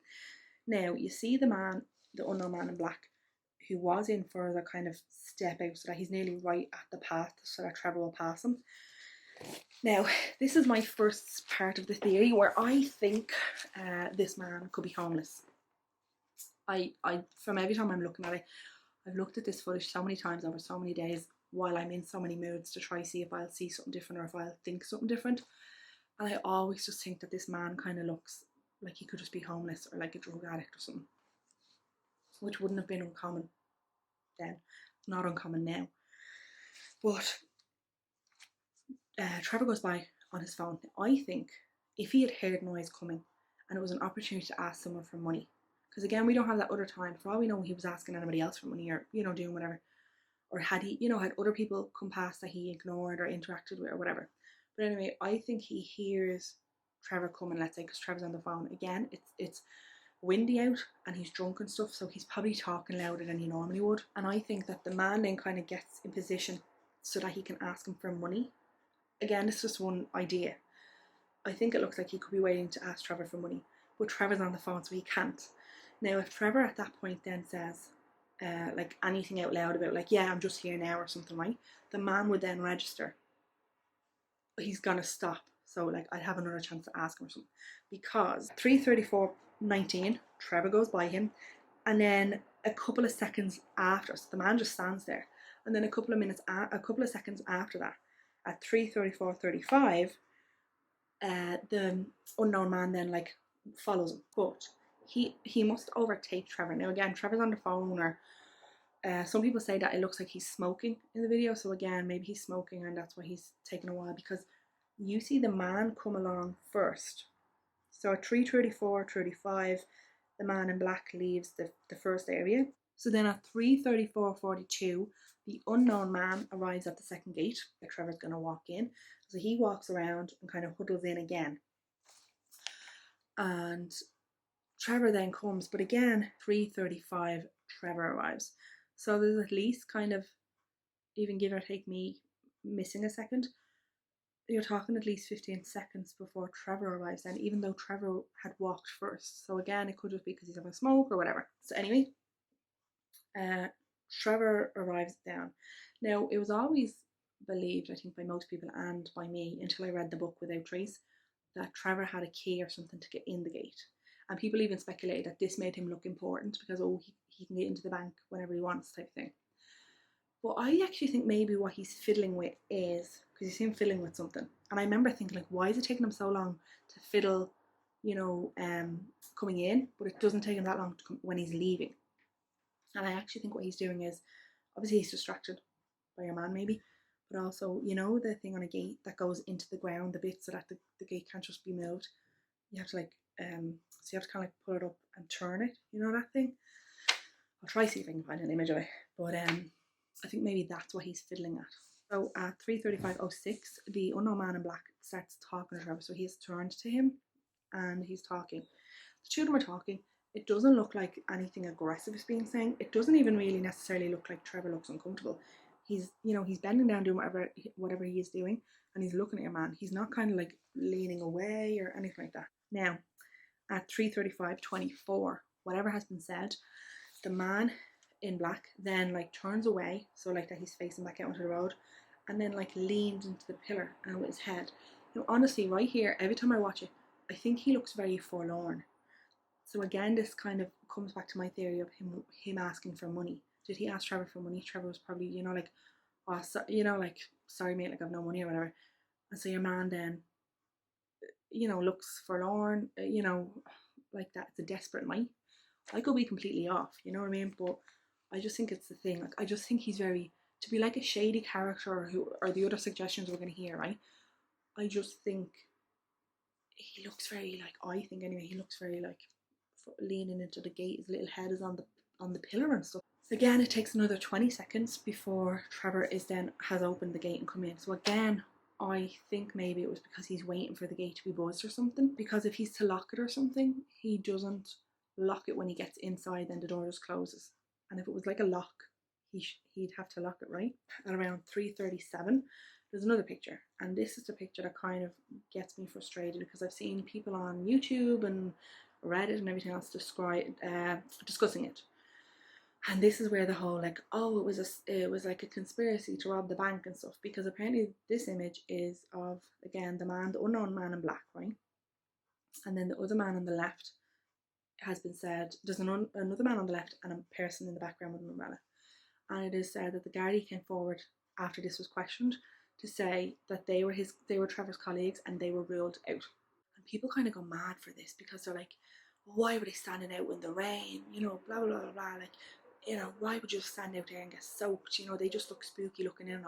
Now you see the unknown man in black, who was in for the kind of step out, so that he's nearly right at the path, so that Trevor will pass him. Now, this is my first part of the theory where I think this man could be homeless. I from every time I'm looking at it, I've looked at this footage so many times over so many days while I'm in so many moods to try see if I'll see something different or if I'll think something different. And I always just think that this man kind of looks like he could just be homeless or like a drug addict or something, which wouldn't have been uncommon then. Not uncommon now. But Trevor goes by on his phone. I think if he had heard noise coming and it was an opportunity to ask someone for money, because again, we don't have that other time. For all we know, he was asking anybody else for money or, doing whatever. Or had he, had other people come past that he ignored or interacted with or whatever. But anyway, I think he hears Trevor coming, let's say, because Trevor's on the phone. Again, it's windy out and he's drunk and stuff, so he's probably talking louder than he normally would. And I think that the man then kind of gets in position so that he can ask him for money. Again, it's just one idea. I think it looks like he could be waiting to ask Trevor for money, but Trevor's on the phone, so he can't. Now, if Trevor at that point then says, like anything out loud about like, yeah, I'm just here now or something, right? The man would then register. He's gonna stop. So like, I'd have another chance to ask him or something. Because 3:34:19, Trevor goes by him, and then a couple of seconds after, so the man just stands there, and then a couple of seconds after that, at 3:34:35, the unknown man then like follows him, but he must overtake Trevor. Now again, Trevor's on the phone, or some people say that it looks like he's smoking in the video, so again, maybe he's smoking and that's why he's taking a while, because you see the man come along first. So at 3:34:35, the man in black leaves the first area. So then at 3:34:42, the unknown man arrives at the second gate that Trevor's going to walk in. So he walks around and kind of huddles in again. And Trevor then comes, but again, 3:35, Trevor arrives. So there's at least kind of, even give or take me missing a second, you're talking at least 15 seconds before Trevor arrives then, even though Trevor had walked first. So again, it could just be because he's having a smoke or whatever. So anyway, Trevor arrives down. Now, it was always believed, I think, by most people and by me, until I read the book Without Trace, that Trevor had a key or something to get in the gate. And people even speculated that this made him look important because, he can get into the bank whenever he wants, type of thing. But I actually think maybe what he's fiddling with is, because you see him fiddling with something. And I remember thinking, like, why is it taking him so long to fiddle, coming in, but it doesn't take him that long to come when he's leaving. And I actually think what he's doing is, obviously he's distracted by your man maybe, but also, the thing on a gate that goes into the ground, the bit so that the gate can't just be moved. You have to like, so you have to kind of like pull it up and turn it, that thing. I'll try to see if I can find an image of it, but I think maybe that's what he's fiddling at. So at 3:35:06, the unknown man in black starts talking to Trevor. So he's turned to him and he's talking. The two of them are talking, It doesn't look like anything aggressive is being saying. It doesn't even really necessarily look like Trevor looks uncomfortable. He's, you know, he's bending down doing whatever he is doing, and he's looking at your man. He's not kind of like leaning away or anything like that. Now, at 3:35:24, whatever has been said, the man in black then like turns away, so like that he's facing back out into the road, and then like leans into the pillar and with his head. You know, honestly, right here, every time I watch it, I think he looks very forlorn. So again, this kind of comes back to my theory of him asking for money. Did he ask Trevor for money? Trevor was probably, you know, like, oh, so, you know, like, sorry mate, like I've no money or whatever. And so your man then, you know, looks forlorn, you know, like that. It's a desperate night. I could be completely off, you know what I mean? But I just think it's the thing. Like, I just think he's very, to be like a shady character, who or the other suggestions we're going to hear, right? I just think he looks very like, I think anyway, he looks very like leaning into the gate. His little head is on the pillar and stuff. So again, it takes another 20 seconds before Trevor is then has opened the gate and come in. So again, I think maybe it was because he's waiting for the gate to be buzzed or something. Because if he's to lock it or something, he doesn't lock it when he gets inside, then the door just closes. And if it was like a lock, he'd have to lock it, right? At around 3:37, there's another picture, and this is the picture that kind of gets me frustrated, because I've seen people on YouTube and Reddit and everything else discussing it. And this is where the whole like, oh, it was like a conspiracy to rob the bank and stuff, because apparently this image is of, again, the unknown man in black, right? And then the other man on the left has been said, there's another man on the left and a person in the background with an umbrella. And it is said that the Gardaí came forward after this was questioned to say that they were Trevor's colleagues and they were ruled out. And people kind of go mad for this, because they're like, why were they standing out in the rain? You know, blah, blah, blah, blah. Like, you know, why would you stand out there and get soaked? You know, they just look spooky looking in.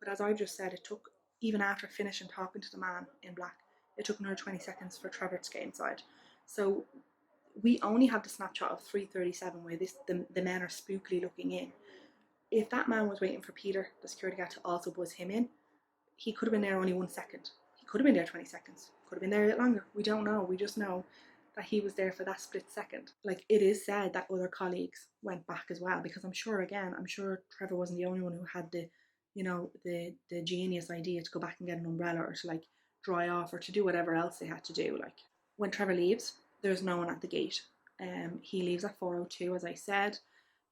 But as I've just said, it took, even after finishing talking to the man in black, it took another 20 seconds for Trevor to get inside. So we only have the snapshot of 3:37 where the men are spookily looking in. If that man was waiting for Peter, the security guard, to also buzz him in, he could have been there only 1 second. He could have been there 20 seconds. Could have been there a bit longer. We don't know. We just know that he was there for that split second. Like, it is said that other colleagues went back as well, because I'm sure Trevor wasn't the only one who had the, you know, the genius idea to go back and get an umbrella, or to like dry off, or to do whatever else they had to do. Like, when Trevor leaves, there's no one at the gate. He leaves at 4:02, as I said.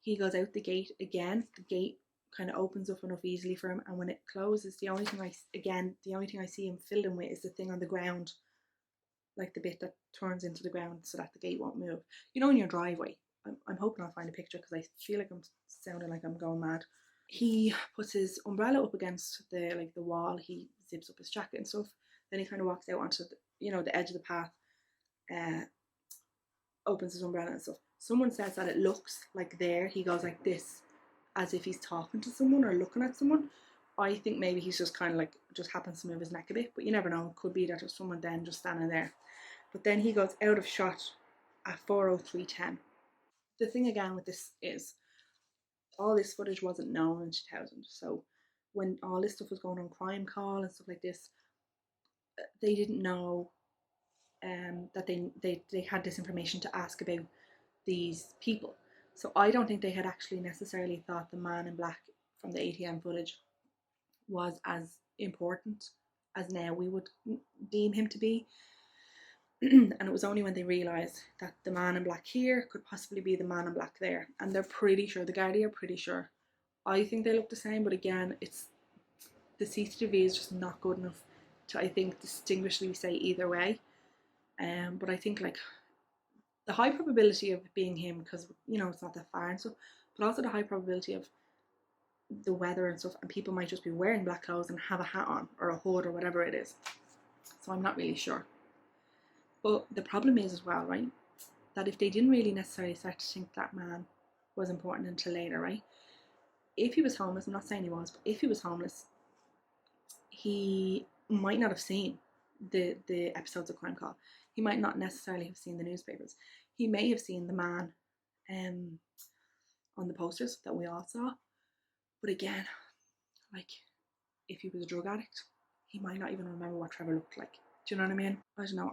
He goes out the gate again. The gate kind of opens up enough easily for him, and when it closes, the only thing I see him fiddling with is the thing on the ground, like the bit that turns into the ground so that the gate won't move. You know, in your driveway. I'm hoping I'll find a picture, because I feel like I'm sounding like I'm going mad. He puts his umbrella up against the wall. He zips up his jacket and stuff. Then he kind of walks out onto the edge of the path. Opens his umbrella and stuff. Someone says that it looks like he goes like this, as if he's talking to someone or looking at someone. I think maybe he's just kind of like, just happens to move his neck a bit, but you never know. It could be that there's someone then just standing there. But then he goes out of shot at 4:03:10. The thing again with this is, all this footage wasn't known in 2000. So when all this stuff was going on, crime call and stuff like this, they didn't know that they had this information to ask about these people. So I don't think they had actually necessarily thought the man in black from the ATM footage was as important as now we would deem him to be. And it was only when they realised that the man in black here could possibly be the man in black there. And they're pretty sure, the Gardaí are pretty sure. I think they look the same, but again, the CCTV is just not good enough to, I think, distinguishably say either way. But I think like the high probability of it being him, because you know it's not that far and stuff, but also the high probability of the weather and stuff, and people might just be wearing black clothes and have a hat on or a hood or whatever it is. So I'm not really sure. But the problem is as well, right, that if they didn't really necessarily start to think that man was important until later, right? If he was homeless, I'm not saying he was, but if he was homeless, he might not have seen the episodes of Crime Call. He might not necessarily have seen the newspapers. He may have seen the man on the posters that we all saw. But again, like, if he was a drug addict, he might not even remember what Trevor looked like. Do you know what I mean? I don't know.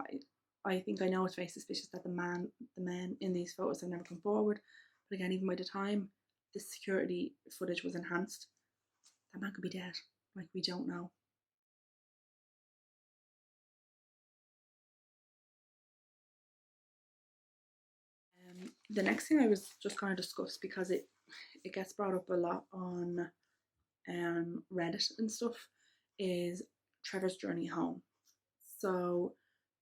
I think I know it's very suspicious that the men in these photos have never come forward. But again, even by the time the security footage was enhanced, that man could be dead. Like, we don't know. The next thing I was just going to discuss, because it gets brought up a lot on Reddit and stuff, is Trevor's journey home. So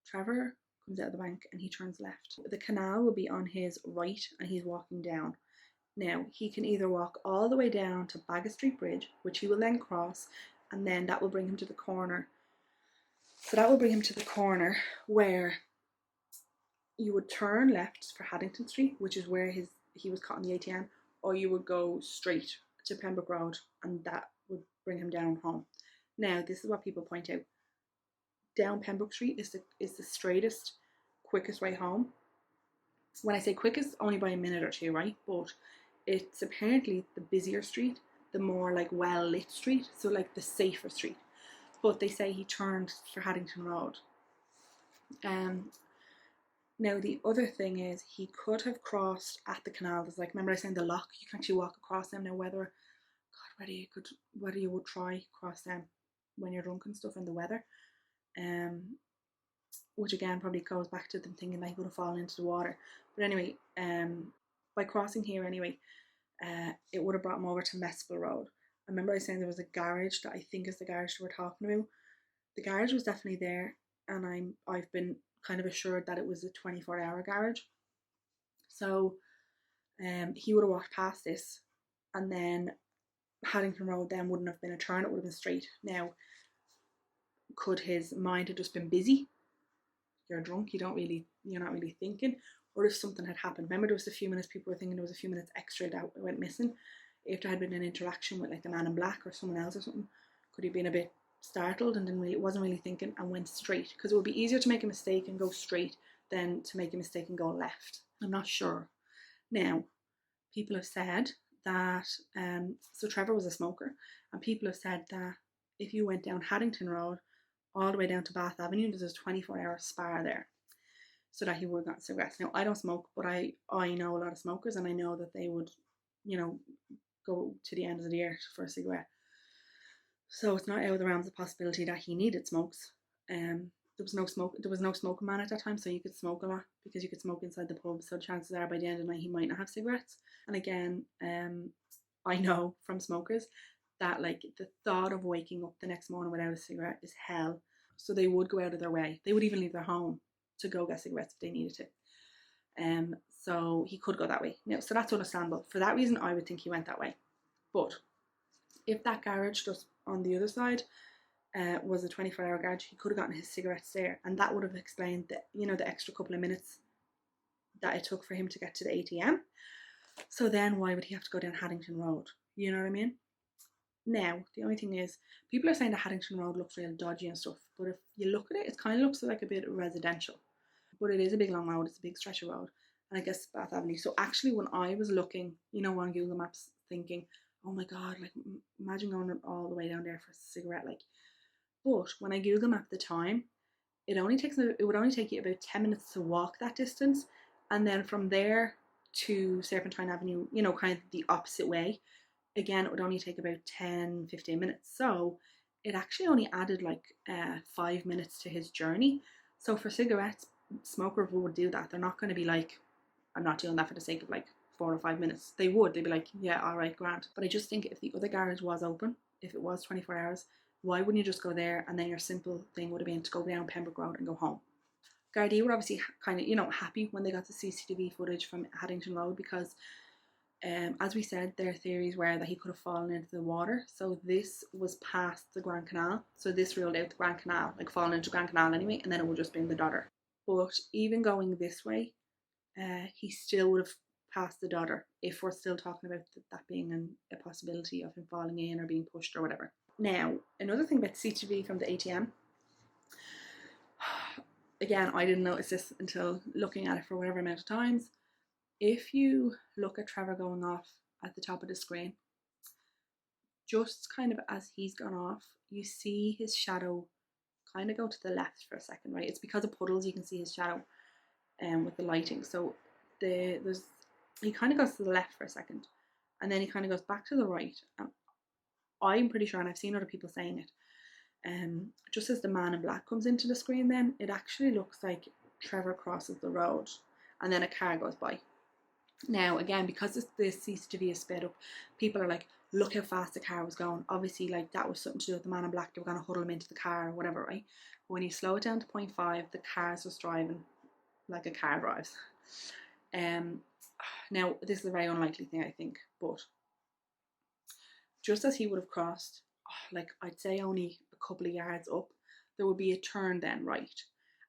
Trevor comes out of the bank and he turns left. The canal will be on his right and he's walking down. Now, he can either walk all the way down to Baggot Street Bridge, which he will then cross, and then that will bring him to the corner. So that will bring him to the corner where you would turn left for Haddington Street, which is where he was caught in the ATM, or you would go straight to Pembroke Road, and that would bring him down home. Now, this is what people point out. Down Pembroke Street is the straightest, quickest way home. When I say quickest, only by a minute or two, right? But it's apparently the busier street, the more like well lit street, so like the safer street. But they say he turned for Haddington Road. Now the other thing is he could have crossed at the canal. There's like, remember I was saying the lock, you can actually walk across them now. Whether you would try cross them when you're drunk and stuff in the weather. Which again probably goes back to them thinking that he could have fallen into the water. But anyway, by crossing here anyway, it would have brought him over to Mespel Road. I remember I was saying there was a garage that I think is the garage we're talking about. The garage was definitely there, and I've been kind of assured that it was a 24-hour garage. So he would have walked past this, and then Haddington Road then wouldn't have been a turn, it would have been straight. Now, could his mind have just been busy? You're drunk, you're not really thinking. Or if something had happened. Remember, there was a few minutes, people were thinking there was a few minutes extra that went missing. If there had been an interaction with like the man in black or someone else or something, could he have been a bit startled and wasn't really thinking and went straight? Because it would be easier to make a mistake and go straight than to make a mistake and go left. I'm not sure. Now, people have said that, so Trevor was a smoker, and people have said that if you went down Haddington Road all the way down to Bath Avenue, there's a 24-hour spar there, so that he would have gotten cigarettes. Now, I don't smoke, but I know a lot of smokers, and I know that they would, go to the end of the earth for a cigarette. So it's not out of the realms of possibility that he needed smokes. There was no smoking man at that time, so you could smoke a lot because you could smoke inside the pub. So chances are by the end of the night he might not have cigarettes. And again, I know from smokers that like the thought of waking up the next morning without a cigarette is hell. So they would go out of their way. They would even leave their home to go get cigarettes if they needed to. So he could go that way. Now, so that's understandable. For that reason, I would think he went that way. But if that garage just on the other side was a 24-hour garage, he could have gotten his cigarettes there, and that would have explained the extra couple of minutes that it took for him to get to the ATM. So then why would he have to go down Haddington Road? You know what I mean? Now, the only thing is, people are saying that Haddington Road looks real dodgy and stuff, but if you look at it, it kind of looks like a bit residential. But it is a big long road, it's a big stretch of road, and I guess Bath Avenue. So actually when I was looking, on Google Maps, thinking, oh my god, like imagine going all the way down there for a cigarette, like. But when I Google Map the time, it would only take you about 10 minutes to walk that distance, and then from there to Serpentine Avenue, kind of the opposite way, again, it would only take about 10-15 minutes. So it actually only added like 5 minutes to his journey. So for cigarettes, smokers would do that. They're not going to be like, I'm not doing that for the sake of like 4 or 5 minutes. They'd be like, yeah, all right, grand. But I just think if the other garage was open, if it was 24 hours, why wouldn't you just go there, and then your simple thing would have been to go down Pembroke Road and go home? Gardaí were obviously kind of, happy when they got the CCTV footage from Haddington Road, because as we said, their theories were that he could have fallen into the water. So this was past the Grand Canal. So this ruled out the Grand Canal, like falling into Grand Canal anyway, and then it would just be in the Dodder. But even going this way, he still would have passed the Dodder, if we're still talking about that being a possibility of him falling in or being pushed or whatever. Now, another thing about CCTV from the ATM, again, I didn't notice this until looking at it for whatever amount of times. If you look at Trevor going off at the top of the screen, just kind of as he's gone off, you see his shadow kind of go to the left for a second, right? It's because of puddles you can see his shadow with the lighting. So he kind of goes to the left for a second, and then he kind of goes back to the right. And I'm pretty sure, and I've seen other people saying it, just as the man in black comes into the screen, then it actually looks like Trevor crosses the road, and then a car goes by. Now, again, because the CCTV is sped up, people are like, look how fast the car was going. Obviously, like, that was something to do with the man in black. They were going to huddle him into the car or whatever, right? But when you slow it down to 0.5, the car's just driving like a car drives. Now, this is a very unlikely thing, I think, but just as he would have crossed, like, I'd say only a couple of yards up, there would be a turn then right,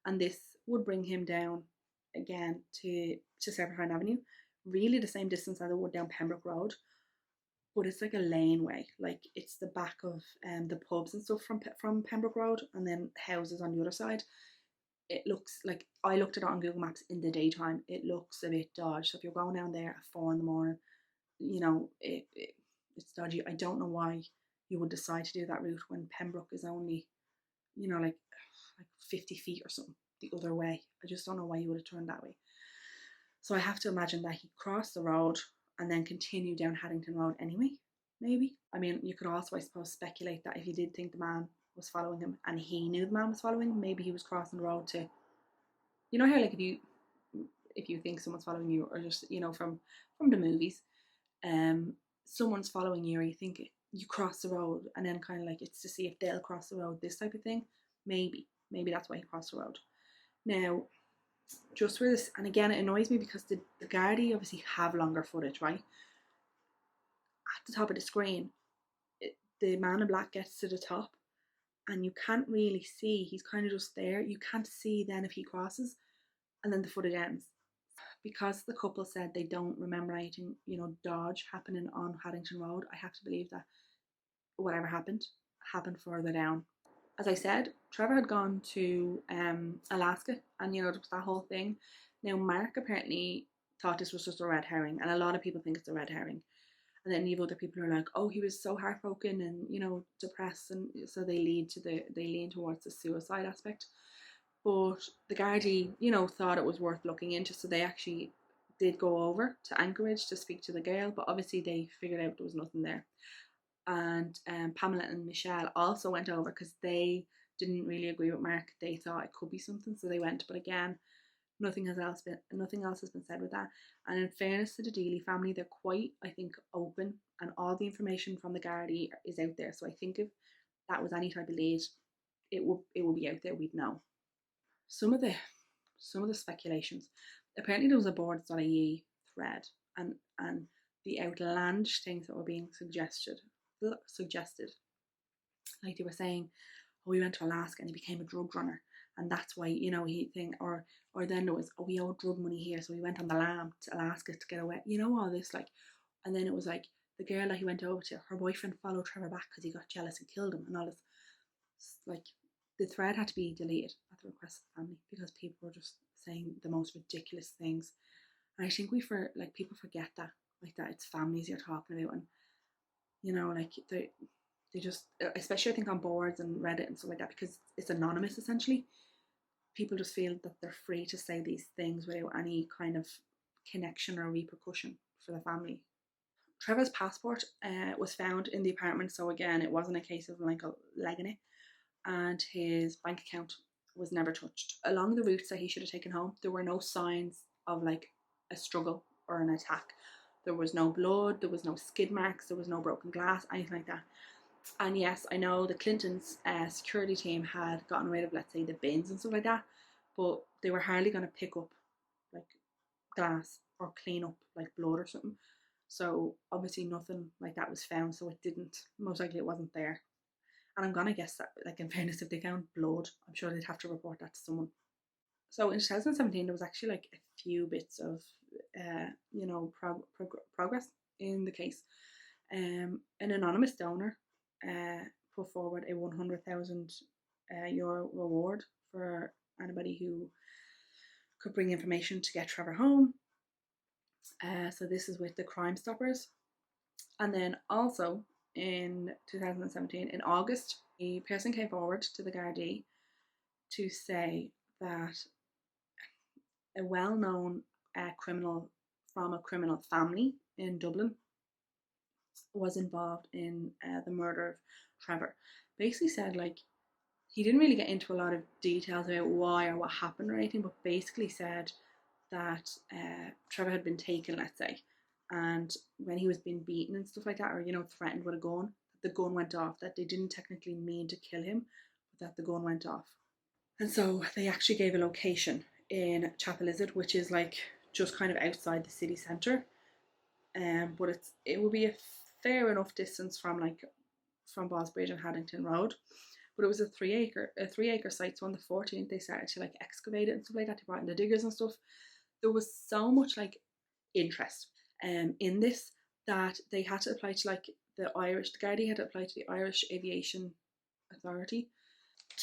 and this would bring him down again to Severhine Avenue, really the same distance as it would down Pembroke Road, but it's like a laneway, like it's the back of the pubs and stuff from Pembroke Road, and then houses on the other side. It looks like, I looked at it on Google Maps in the daytime, it looks a bit dodgy. So if you're going down there at 4 in the morning, you know, it's dodgy. I don't know why you would decide to do that route when Pembroke is only, you know, like 50 feet or something the other way. I just don't know why you would have turned that way. So I have to imagine that he crossed the road and then continued down Haddington Road anyway, maybe. I mean, you could also, I suppose, speculate that if you did think the man was following him and he knew the man was following him, maybe he was crossing the road to, you know how, like, if you think someone's following you, or just, you know, from the movies, someone's following you, or you think you cross the road and then kind of like it's to see if they'll cross the road, this type of thing. Maybe that's why he crossed the road. Now, just for this, and again, it annoys me because the Gardaí obviously have longer footage, right? At the top of the screen, the man in black gets to the top, and you can't really see. He's kind of just there. You can't see then if he crosses, and then the footage ends. Because the couple said they don't remember anything, you know, dodge happening on Haddington Road, I have to believe that whatever happened further down. As I said, Trevor had gone to Alaska, and, you know, there was that whole thing. Now, Mark apparently thought this was just a red herring, and a lot of people think it's a red herring. And then you have other people who are like, oh, he was so heartbroken and, you know, depressed, and so they lean towards the suicide aspect. But the Gardaí, you know, thought it was worth looking into, so they actually did go over to Anchorage to speak to the girl, but obviously they figured out there was nothing there. And Pamela and Michelle also went over because they didn't really agree with Mark. They thought it could be something, so they went. But again, nothing else has been said with that. And in fairness to the Deely family, they're quite, I think, open, and all the information from the Gardaí is out there. So I think if that was any type of lead, it would be out there. We'd know. Some of the speculations. Apparently, there was a boards.ie thread, and the outlandish things that were being suggested. Like, they were saying, oh, we went to Alaska and he became a drug runner, and that's why, you know, he think, or then there was, oh, we owe drug money here, so we went on the lam to Alaska to get away, you know, all this, like. And then it was like the girl that he went over to, her boyfriend followed Trevor back because he got jealous and killed him, and all this. Like, the thread had to be deleted at the request of the family because people were just saying the most ridiculous things. And I think people forget that, like, that it's families you're talking about, and, you know, like, they just, especially I think on boards and Reddit and stuff like that, because it's anonymous essentially, people just feel that they're free to say these things without any kind of connection or repercussion for the family. Trevor's passport was found in the apartment, so again, it wasn't a case of like legging it, and his bank account was never touched. Along the routes that he should have taken home, there were no signs of like a struggle or an attack. There was no blood, there was no skid marks, there was no broken glass, anything like that. And yes, I know the Clintons' security team had gotten rid of, let's say, the bins and stuff like that, but they were hardly going to pick up like glass or clean up like blood or something. So obviously nothing like that was found, so it didn't, most likely it wasn't there. And I'm gonna guess that, like, in fairness, if they found blood, I'm sure they'd have to report that to someone. So in 2017, there was actually like a few bits of, you know, progress in the case. An anonymous donor put forward a €100,000 reward for anybody who could bring information to get Trevor home. So this is with the Crime Stoppers. And then also in 2017, in August, a person came forward to the Gardaí to say that a well-known criminal from a criminal family in Dublin was involved in the murder of Trevor. Basically said like he didn't really get into a lot of details about why or what happened or anything, but basically said that Trevor had been taken, let's say, and when he was being beaten and stuff like that, or threatened with a gun, the gun went off. That they didn't technically mean to kill him, but that the gun went off. And so they actually gave a location in Chapel Izard, which is like just kind of outside the city centre. But it will be a fair enough distance from Bosbridge and Haddington Road. But it was a 3 acre site. So on the 14th they started to like excavate it and stuff like that. They brought in the diggers and stuff. There was so much like interest in this that they had to apply to like the Gardaí had to apply to the Irish Aviation Authority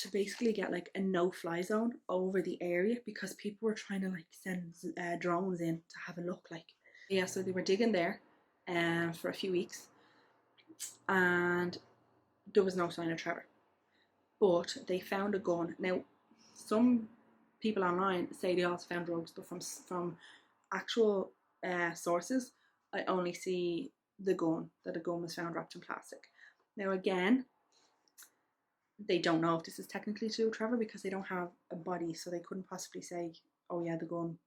to basically get like a no-fly zone over the area because people were trying to like send drones in to have a look. Like, yeah, so they were digging there for a few weeks, and there was no sign of Trevor, but they found a gun. Now, some people online say they also found drugs, but from actual sources, I only see the gun, that a gun was found wrapped in plastic. Now, again, they don't know if this is technically to do with Trevor because they don't have a body, so they couldn't possibly say, oh yeah, the gun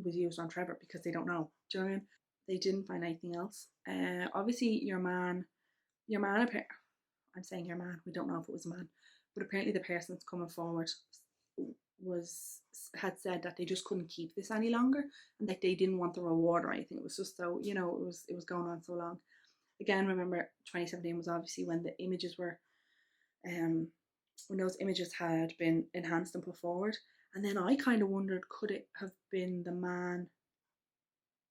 was used on Trevor, because they don't know. Do you know what I mean? They didn't find anything else. Obviously, your man, I'm saying your man, we don't know if it was a man, but apparently the person that's coming forward had said that they just couldn't keep this any longer and that they didn't want the reward or anything. It was just so, it was going on so long. Again, remember 2017 was obviously when the images were when those images had been enhanced and put forward. And then I kind of wondered, could it have been the man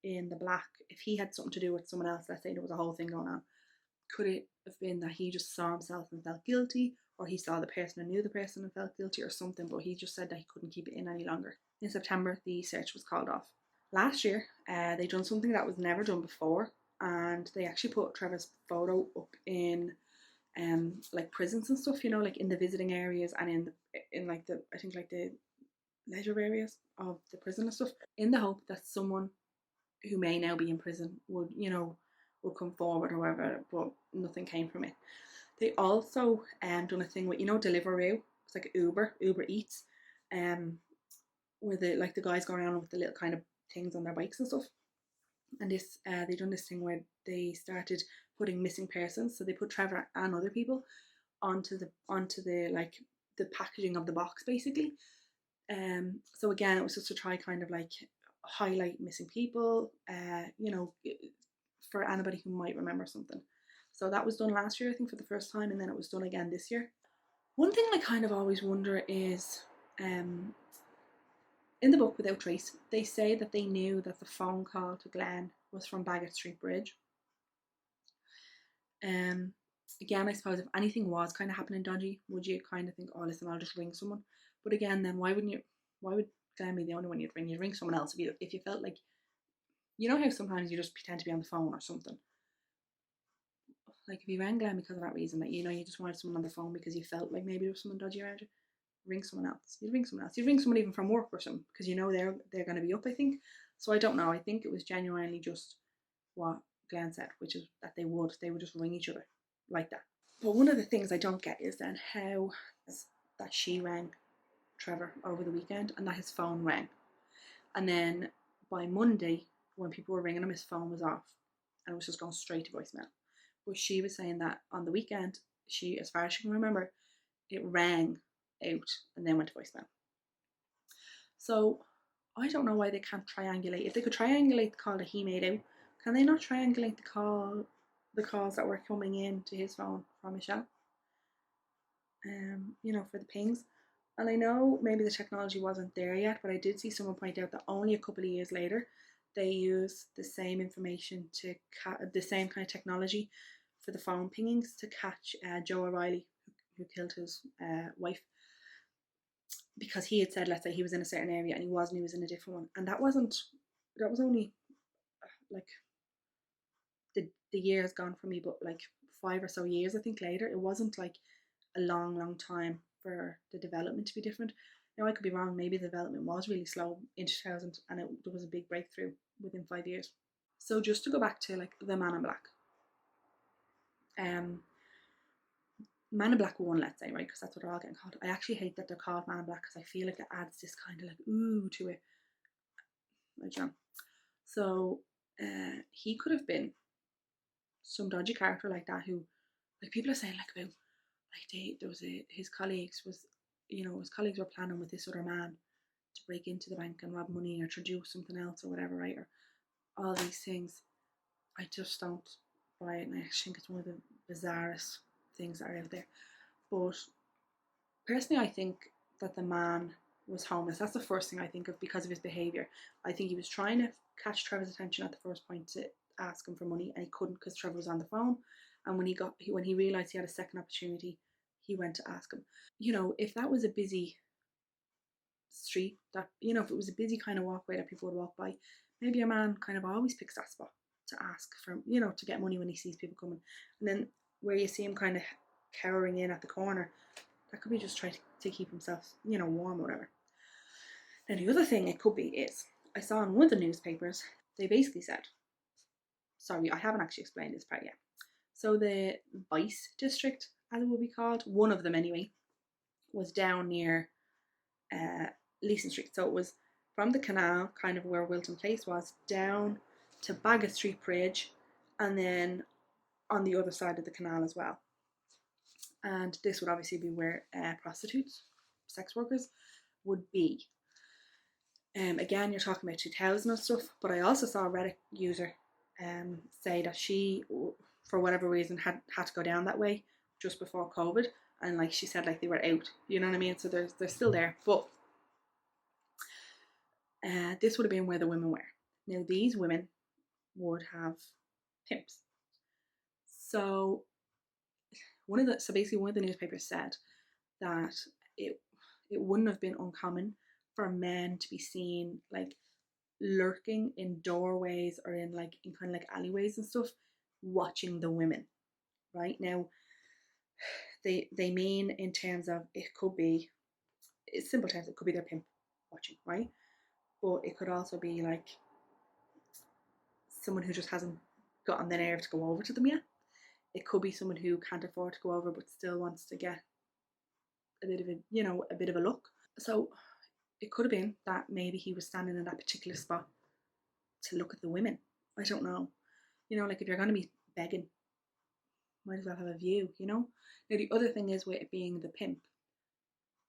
in the black, if he had something to do with someone else? Let's say there was a whole thing going on. Could it have been that he just saw himself and felt guilty, or he saw the person and knew the person and felt guilty or something, but he just said that he couldn't keep it in any longer? In September, the search was called off. Last year, they done something that was never done before, and they actually put Trevor's photo up in like prisons and stuff, like in the visiting areas and in like the, I think like the leisure areas of the prison and stuff, in the hope that someone who may now be in prison would come forward or whatever, but nothing came from it. They also done a thing with Deliveroo. It's like Uber Eats, where the guys go around with the little kind of things on their bikes and stuff. And this they done this thing where they started putting missing persons. So they put Trevor and other people onto the like the packaging of the box basically. So again, it was just to try kind of like highlight missing people, for anybody who might remember something. So that was done last year, I think, for the first time, and then it was done again this year. One thing I kind of always wonder is, in the book Without Trace, they say that they knew that the phone call to Glenn was from Bagot Street Bridge. Again, I suppose if anything was kind of happening dodgy, would you kind of think, oh, listen, I'll just ring someone? But again, then why would Glenn be the only one you'd ring? You'd ring someone else if you felt like, how sometimes you just pretend to be on the phone or something. Like if you rang Glenn because of that reason, that you just wanted someone on the phone because you felt like maybe there was someone dodgy around you, ring someone else. You'd ring someone else. You'd ring someone even from work or something, because they're going to be up, I think. So I don't know. I think it was genuinely just what Glenn said, which is that they would just ring each other like that. But one of the things I don't get is then how that she rang Trevor over the weekend and that his phone rang, and then by Monday when people were ringing him, his phone was off and it was just going straight to voicemail. But she was saying that on the weekend, as far as she can remember, it rang out and then went to voicemail. So I don't know why they can't triangulate. If they could triangulate the call that he made out, can they not triangulate the calls that were coming in to his phone from Michelle? For the pings. And I know maybe the technology wasn't there yet, but I did see someone point out that only a couple of years later, they use the same information the same kind of technology for the phone pingings to catch Joe O'Reilly, who killed his wife, because he had said, let's say, he was in a certain area and he wasn't. He was in a different one, and that was only like the year has gone for me, but like 5 or so years I think later. It wasn't like a long time for the development to be different. Now I could be wrong, maybe the development was really slow in 2000 and there was a big breakthrough within 5 years. So just to go back to like the Man in Black, Man in Black 1, let's say, right, because that's what they're all getting called. I actually hate that they're called Man in Black because I feel like it adds this kind of like ooh to it. I don't know. So he could have been some dodgy character like that who, like people are saying like about like there was his colleagues was, you know, his colleagues were planning with this other man to break into the bank and rob money or to do something else or whatever, right? Or all these things. I just don't buy it, and I actually think it's one of the bizarrest things that are out there. But personally, I think that the man was homeless. That's the first thing I think of because of his behaviour. I think he was trying to catch Trevor's attention at the first point to ask him for money, and he couldn't because Trevor was on the phone. And when he realised he had a second opportunity, he went to ask him. You know, if that was a busy street, that, you know, if it was a busy kind of walkway that people would walk by, maybe a man kind of always picks that spot to ask for, you know, to get money when he sees people coming. And then where you see him kind of cowering in at the corner, that could be just trying to keep himself, you know, warm or whatever. Now the other thing it could be is, I saw in one of the newspapers, they basically said, sorry, I haven't actually explained this part yet. So the Vice District, as it would be called, one of them anyway, was down near Leeson Street. So it was from the canal, kind of where Wilton Place was, down to Bagot Street Bridge, and then on the other side of the canal as well. And this would obviously be where prostitutes, sex workers, would be. Again, you're talking about 2000 and stuff, but I also saw a Reddit user say that she, for whatever reason, had to go down that way just before COVID, and like she said, like they were out, you know what I mean? So they're still there, but this would have been where the women were. Now these women would have pimps. So basically one of the newspapers said that it wouldn't have been uncommon for men to be seen like lurking in doorways or in kind of like alleyways and stuff, watching the women. Right now, they mean in terms of, it could be, in simple terms, it could be their pimp watching, right? But it could also be like someone who just hasn't gotten the nerve to go over to them yet. It could be someone who can't afford to go over but still wants to get a bit of a look. So it could have been that maybe he was standing in that particular spot to look at the women. I don't know. You know, like if you're going to be begging, might as well have a view, you know? Now the other thing is with it being the pimp.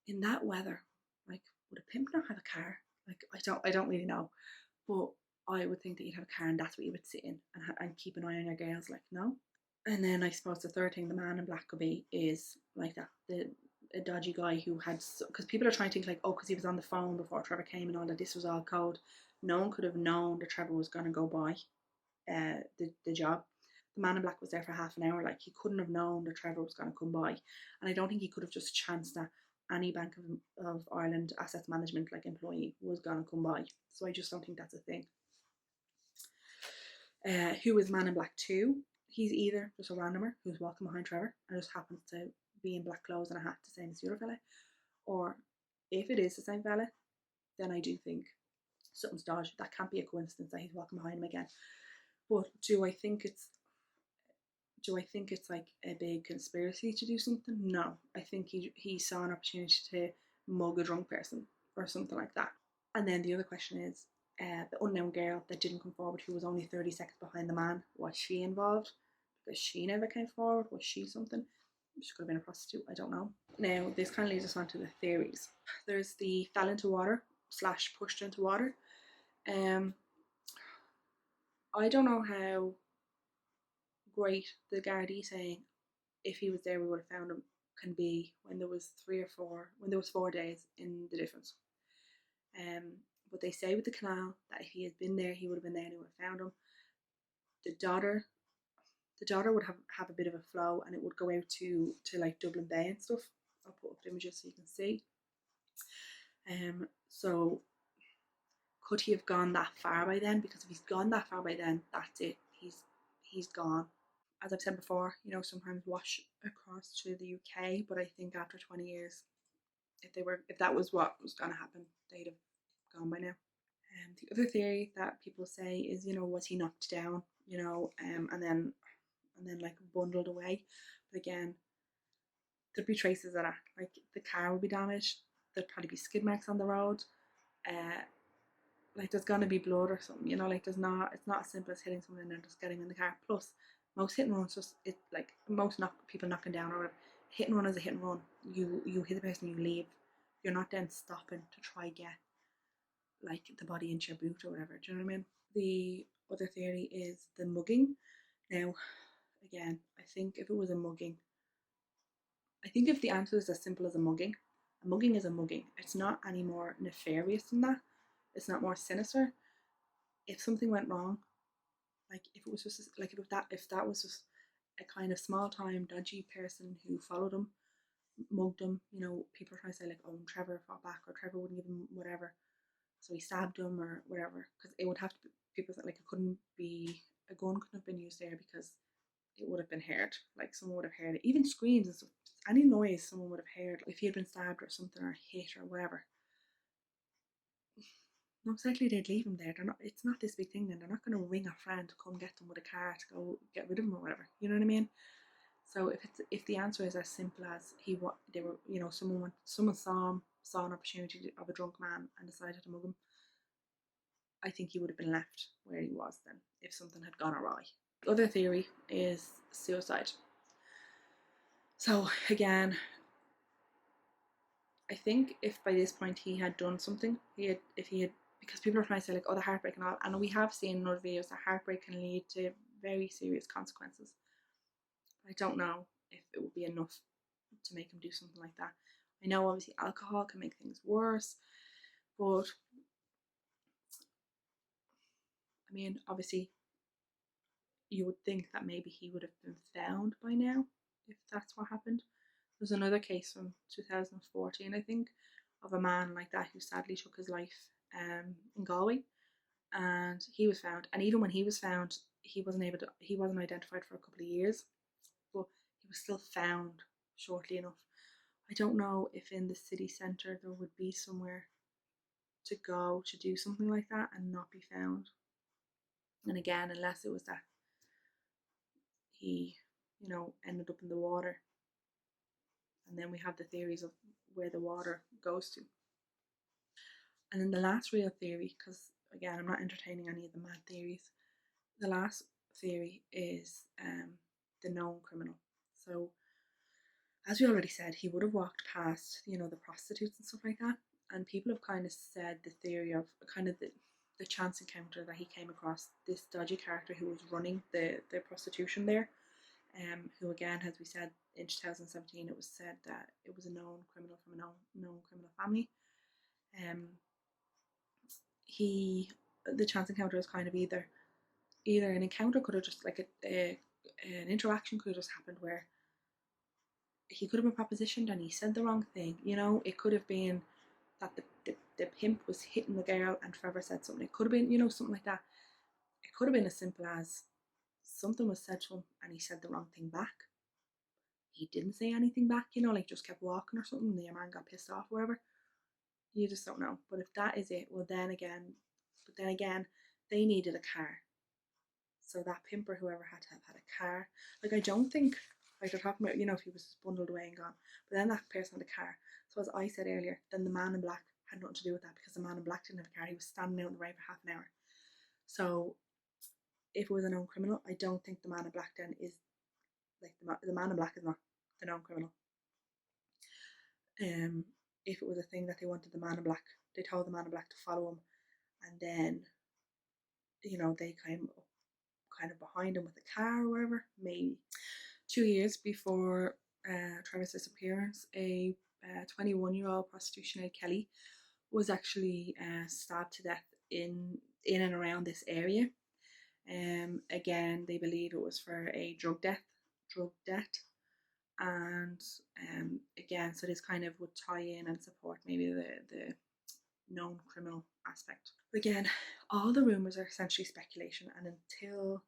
In that weather, like, would a pimp not have a car? Like, I don't really know. But I would think that you'd have a car and that's what you would sit in and keep an eye on your girls, like, no? And then I suppose the third thing the Man in Black could be is like that, a dodgy guy who had, because people are trying to think like, oh, because he was on the phone before Trevor came and all that, this was all code. No one could have known that Trevor was going to go by the job. The Man in Black was there for half an hour. Like, he couldn't have known that Trevor was going to come by, and I don't think he could have just chanced that any Bank of Ireland assets management like employee was going to come by. So I just don't think that's a thing. Who is Man in Black 2? He's either just a randomer who's walking behind Trevor and just happens to be in black clothes and a hat, the same as the other fella, or if it is the same fella, then I do think something's dodgy. That can't be a coincidence that he's walking behind him again. But do I think it's like a big conspiracy to do something? No, I think he saw an opportunity to mug a drunk person or something like that. And then the other question is, the unknown girl that didn't come forward, who was only 30 seconds behind the man, was she involved? Because she never came forward. Was she something? She could have been a prostitute, I don't know. Now, this kind of leads us on to the theories. There's the fell into water / pushed into water. I don't know how great the Gardaí saying if he was there we would have found him can be when there was 4 days in the difference. But they say with the canal that if he had been there, he would have been there and he would have found him. The daughter would have a bit of a flow and it would go out to like Dublin Bay and stuff. I'll put up the images so you can see. So could he have gone that far by then? Because if he's gone that far by then, that's it. He's gone. As I've said before, you know, sometimes wash across to the UK, but I think after 20 years, if that was what was going to happen, they'd have gone by now. The other theory that people say is, was he knocked down, and then like bundled away? But again, there'd be traces of that. Like the car would be damaged. There'd probably be skid marks on the road. Uh, like there's gonna be blood or something, like there's not. It's not as simple as hitting someone and just getting in the car. Plus, most hit and runs just like most people knocking down or whatever. Hit and run is a hit and run. You hit the person, you leave. You're not then stopping to try get like the body into your boot or whatever. Do you know what I mean? The other theory is the mugging. Now, again, I think if it was a mugging, I think if the answer is as simple as a mugging is a mugging. It's not any more nefarious than that. It's not more sinister. If something went wrong, like if it was just like if that was just a kind of small time dodgy person who followed him, mugged him, people are trying to say like, oh, Trevor fought back or Trevor wouldn't give him whatever, so he stabbed him or whatever. Because it would have to be people that like it couldn't be a gun couldn't have been used there because it would have been heard. Like someone would have heard it. Even screams and stuff, any noise someone would have heard. If he had been stabbed or something or hit or whatever, most likely they'd leave him there. They're not. It's not this big thing. Then they're not going to ring a friend to come get them with a car to go get rid of him or whatever. You know what I mean? So if the answer is as simple as they were, someone saw an opportunity of a drunk man and decided to mug him, I think he would have been left where he was then if something had gone awry. The other theory is suicide. So again, I think if by this point he had done something, because people are trying to say like, oh, the heartbreak and all, and we have seen in other videos that heartbreak can lead to very serious consequences. I don't know if it would be enough to make him do something like that. I know obviously alcohol can make things worse, but I mean, obviously you would think that maybe he would have been found by now if that's what happened. There's another case from 2014, I think, of a man like that who sadly took his life in Galway, and he was found. And even when he was found, he wasn't identified for a couple of years, but he was still found shortly enough. I don't know if in the city centre there would be somewhere to go to do something like that and not be found. And again, unless it was that he, ended up in the water. And then we have the theories of where the water goes to. And then the last real theory, because again, I'm not entertaining any of the mad theories. The last theory is the known criminal. So, as we already said, he would have walked past, the prostitutes and stuff like that. And people have kind of said the theory of kind of the chance encounter that he came across this dodgy character who was running the prostitution there. Who again, as we said, in 2017, it was said that it was a known criminal from a known criminal family. The chance encounter is kind of either an encounter could have just like an interaction could have just happened where he could have been propositioned and he said the wrong thing. It could have been that the pimp was hitting the girl and Trevor said something. It could have been, something like that. It could have been as simple as something was said to him and he said the wrong thing back. He didn't say anything back, like just kept walking or something and the man got pissed off or whatever. You just don't know. But if that is it, well then again, they needed a car. So that pimp or whoever had to have had a car. Like I don't think, like they're talking about, if he was just bundled away and gone. But then that person had a car. So as I said earlier, then the man in black had nothing to do with that because the man in black didn't have a car. He was standing out in the rain for half an hour. So if it was a known criminal, I don't think the man in black then is like the man in black is not the known criminal. If it was a thing that they wanted the man in black, they told the man in black to follow him, and then they came up kind of behind him with a car or whatever. Maybe 2 years before Trevor's disappearance, a 21-year-old prostitute, Sinead Kelly, was actually stabbed to death in and around this area. Again, they believe it was for a drug debt, and again, so this kind of would tie in and support maybe the known criminal aspect. But again, all the rumours are essentially speculation, and until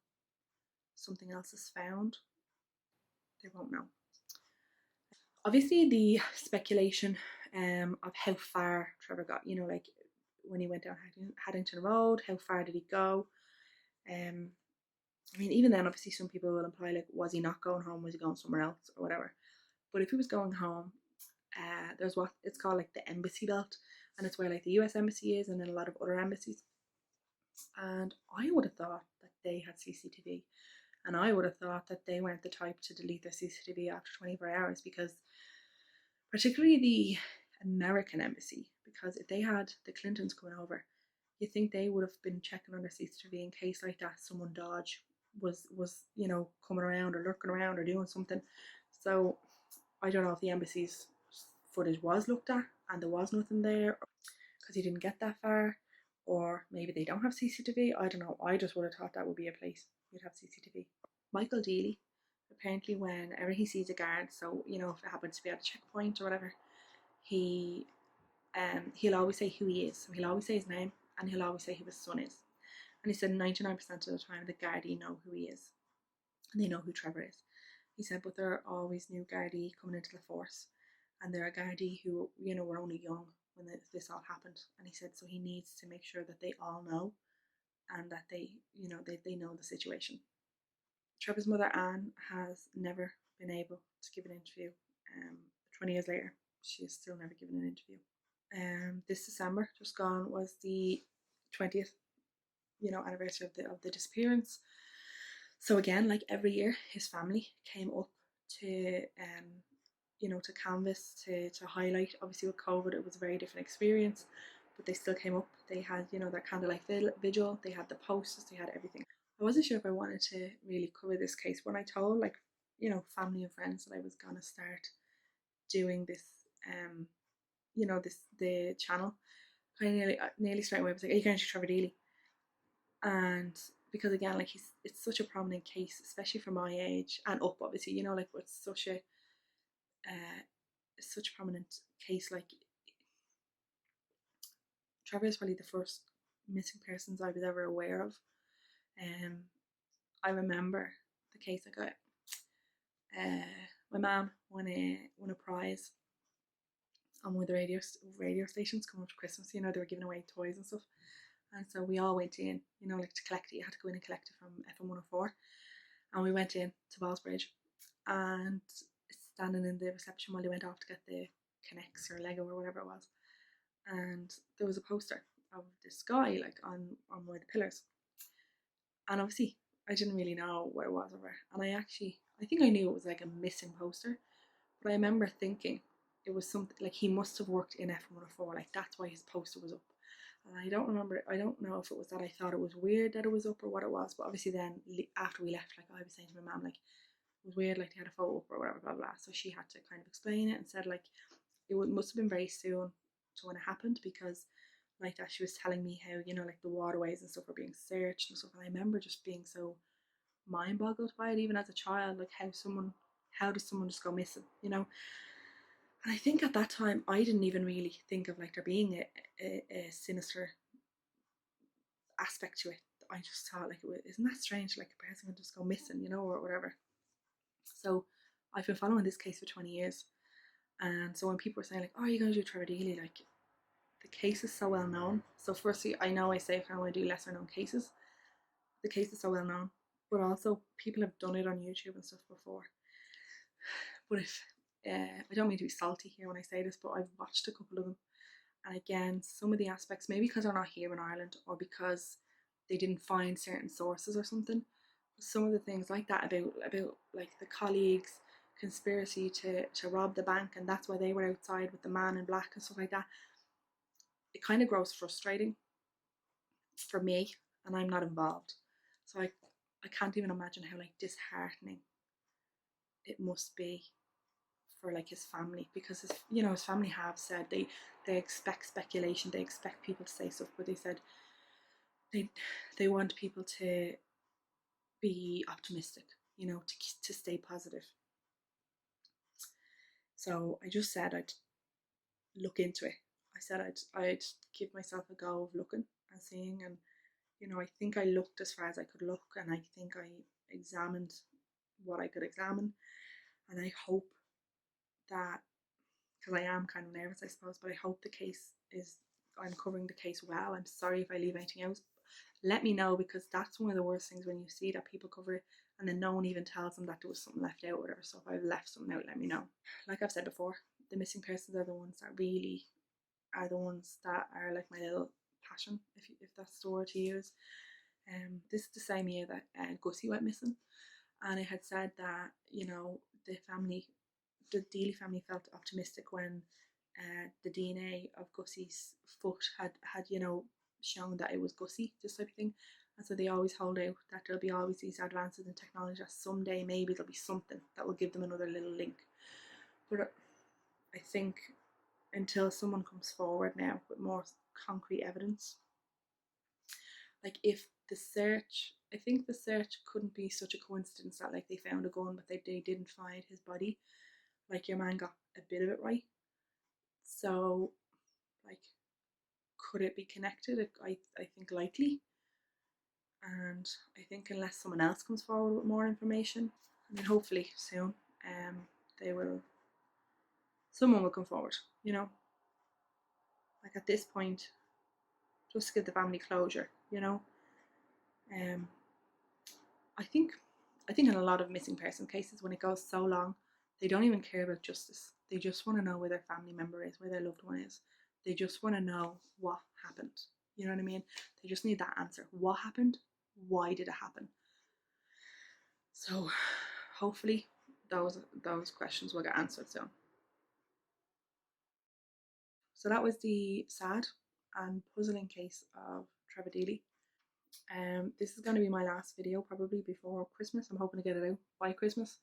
something else is found, they won't know. Obviously, the speculation of how far Trevor got, you know, like when he went down Haddington Road, how far did he go? I mean, even then, obviously, some people will imply, like, was he not going home? Was he going somewhere else or whatever? But if he was going home, there's what it's called, like, the embassy belt, and it's where, like, the US embassy is, and then a lot of other embassies. And I would have thought that they had CCTV, and I would have thought that they weren't the type to delete their CCTV after 24 hours, because particularly the American embassy, because if they had the Clintons coming over, you think they would have been checking on their CCTV in case like that someone dodge was you know, coming around or lurking around or doing something. So I don't know if the embassy's footage was looked at and there was nothing there because he didn't get that far, or maybe they don't have CCTV. I don't know. I just would have thought that would be a place you'd have CCTV. Michael Deely, apparently whenever he sees a guard, so you know, if it happens to be at a checkpoint or whatever, he'll always say who he is. So he'll always say his name and he'll always say who his son is. And he said 99% of the time the Gardaí know who he is and they know who Trevor is. He said, but there are always new Gardaí coming into the force, and there are Gardaí who, you know, were only young when this all happened. And he said, so he needs to make sure that they all know and that they, you know, they know the situation. Trevor's mother, Anne, has never been able to give an interview. 20 years later, she has still never given an interview. This December, just gone, was the 20th, you know, anniversary of the disappearance. So again, like every year, his family came up to you know, to canvass, to highlight. Obviously with COVID it was a very different experience, but they still came up. They had, you know, their candlelight vigil, they had the posters, they had everything. I wasn't sure if I wanted to really cover this case when I told, like, you know, family and friends that I was gonna start doing this, you know, the channel. I nearly straight away was like, are you going to Trevor Deely? And because again, like, it's such a prominent case, especially for my age and up, obviously, you know, like, it's such a prominent case. Like, Trevor is probably the first missing persons I was ever aware of. I remember the case I got. My mum won a prize on one of the radio stations coming up to Christmas. You know, they were giving away toys and stuff, and so we all went in. You know, like, to collect it, you had to go in and collect it from FM 104, and we went in to Ballsbridge, and standing in the reception while they went off to get the Connects or Lego or whatever it was, and there was a poster of this guy, like, on one of the pillars, and obviously I didn't really know what it was over, and I think I knew it was like a missing poster, but I remember thinking it was something like he must have worked in F104, like that's why his poster was up. And I don't know if it was that I thought it was weird that it was up or what it was, but obviously then after we left, like, I was saying to my mum, like, it was weird, like, they had a photo up or whatever, blah blah. So she had to kind of explain it and said, like, must have been very soon to when it happened, because like that she was telling me how, you know, like, the waterways and stuff were being searched and stuff, and I remember just being so mind boggled by it, even as a child, like, how does someone just go missing, you know? And I think at that time I didn't even really think of, like, there being a sinister aspect to it. I just thought, like, isn't that strange, like, a person can just go missing, you know, or whatever. So I've been following this case for 20 years, and so when people were saying, like, oh, are you going to do Trevor Deely, like, the case is so well known. So firstly, I know I say I kind of want to do lesser known cases. The case is so well known, but also people have done it on YouTube and stuff before. But if I don't mean to be salty here when I say this, but I've watched a couple of them, and again, some of the aspects, maybe because they're not here in Ireland or because they didn't find certain sources or something, some of the things like that about like the colleagues conspiracy to rob the bank, and that's why they were outside with the man in black and stuff like that, it kind of grows frustrating for me, and I'm not involved. So I can't even imagine how, like, disheartening it must be for, like, his family, because his family have said they expect speculation, they expect people to say stuff, but they said they want people to be optimistic, you know, to stay positive. So I just said I'd look into it. I said I'd give myself a go of looking and seeing, and you know, I think I looked as far as I could look, and I think I examined what I could examine, and I hope that because I am kind of nervous, I suppose. But I hope I'm covering the case well. I'm sorry if I leave anything out. Let me know, because that's one of the worst things, when you see that people cover it and then no one even tells them that there was something left out or whatever. So if I've left something out, let me know. Like I've said before, the missing persons are the ones that really are the ones that are like my little passion, if that's the word to use. This is the same year that Gussie went missing, and it had said that, you know, the Deely family felt optimistic when the DNA of Gussie's foot had you know, shown that it was Gussie, this type of thing. And so they always hold out that there'll be always these advances in technology, that someday maybe there'll be something that will give them another little link. But I think until someone comes forward now with more concrete evidence, like if the search, I think the search couldn't be such a coincidence that like they found a gun but they didn't find his body. Like your man got a bit of it right. So like, could it be connected? I think likely. And I think unless someone else comes forward with more information, I mean hopefully soon, they will, someone will come forward, you know. Like at this point, just give the family closure, you know. Um I think in a lot of missing person cases, when it goes so long, they don't even care about justice. They just want to know where their family member is, where their loved one is. They just want to know what happened. You know what I mean? They just need that answer. What happened? Why did it happen? So hopefully those questions will get answered soon. So that was the sad and puzzling case of Trevor Deely. This is going to be my last video probably before Christmas. I'm hoping to get it out by Christmas.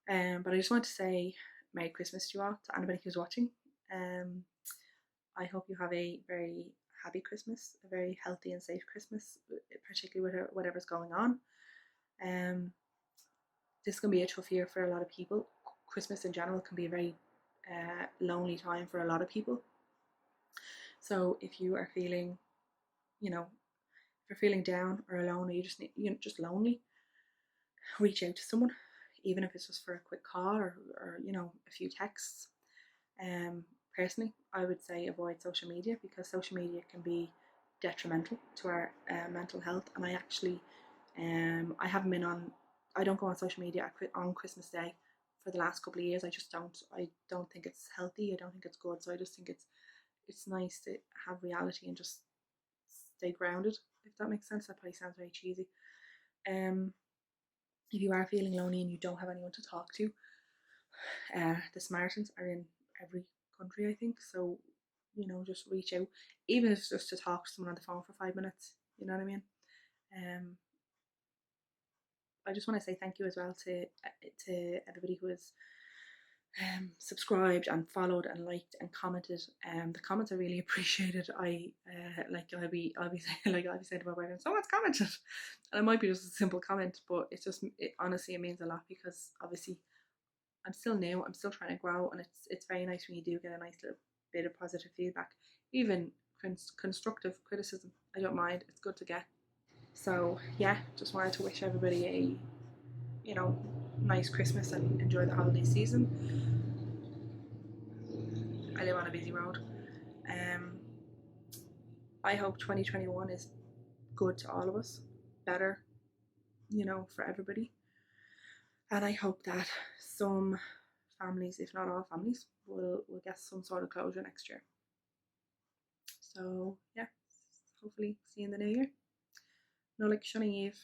But I just want to say Merry Christmas to you all, to anybody who's watching. I hope you have a very happy Christmas, a very healthy and safe Christmas, particularly with whatever's going on. This is going to be a tough year for a lot of people. Christmas in general can be a very lonely time for a lot of people. So if you are feeling, you know, if you're feeling down or alone, or you're just lonely, reach out to someone, even if it's just for a quick call or you know, a few texts. Personally, I would say avoid social media, because social media can be detrimental to our mental health. And I actually, I haven't been on, I don't go on social media on Christmas Day for the last couple of years. I just don't. I don't think it's healthy. I don't think it's good. So I just think it's nice to have reality and just stay grounded. If that makes sense. That probably sounds very cheesy. If you are feeling lonely and you don't have anyone to talk to, the Samaritans are in every country, I think. So, you know, just reach out, even if it's just to talk to someone on the phone for 5 minutes. You know what I mean? Um, I just want to say thank you as well to everybody who has subscribed and followed and liked and commented. The comments are really appreciated. I'll be saying to my boyfriend, someone's commented, and it might be just a simple comment, but honestly it means a lot, because obviously I'm still new, I'm still trying to grow, and it's very nice when you do get a nice little bit of positive feedback, even constructive criticism. I don't mind. It's good to get. So yeah, just wanted to wish everybody a, you know, nice Christmas and enjoy the holiday season. I live on a busy road. Um, I hope 2021 is good to all of us, better, you know, for everybody. And I hope that some families, if not all families, will get some sort of closure next year. So yeah, hopefully see you in the new year. No, like Shunny Eve.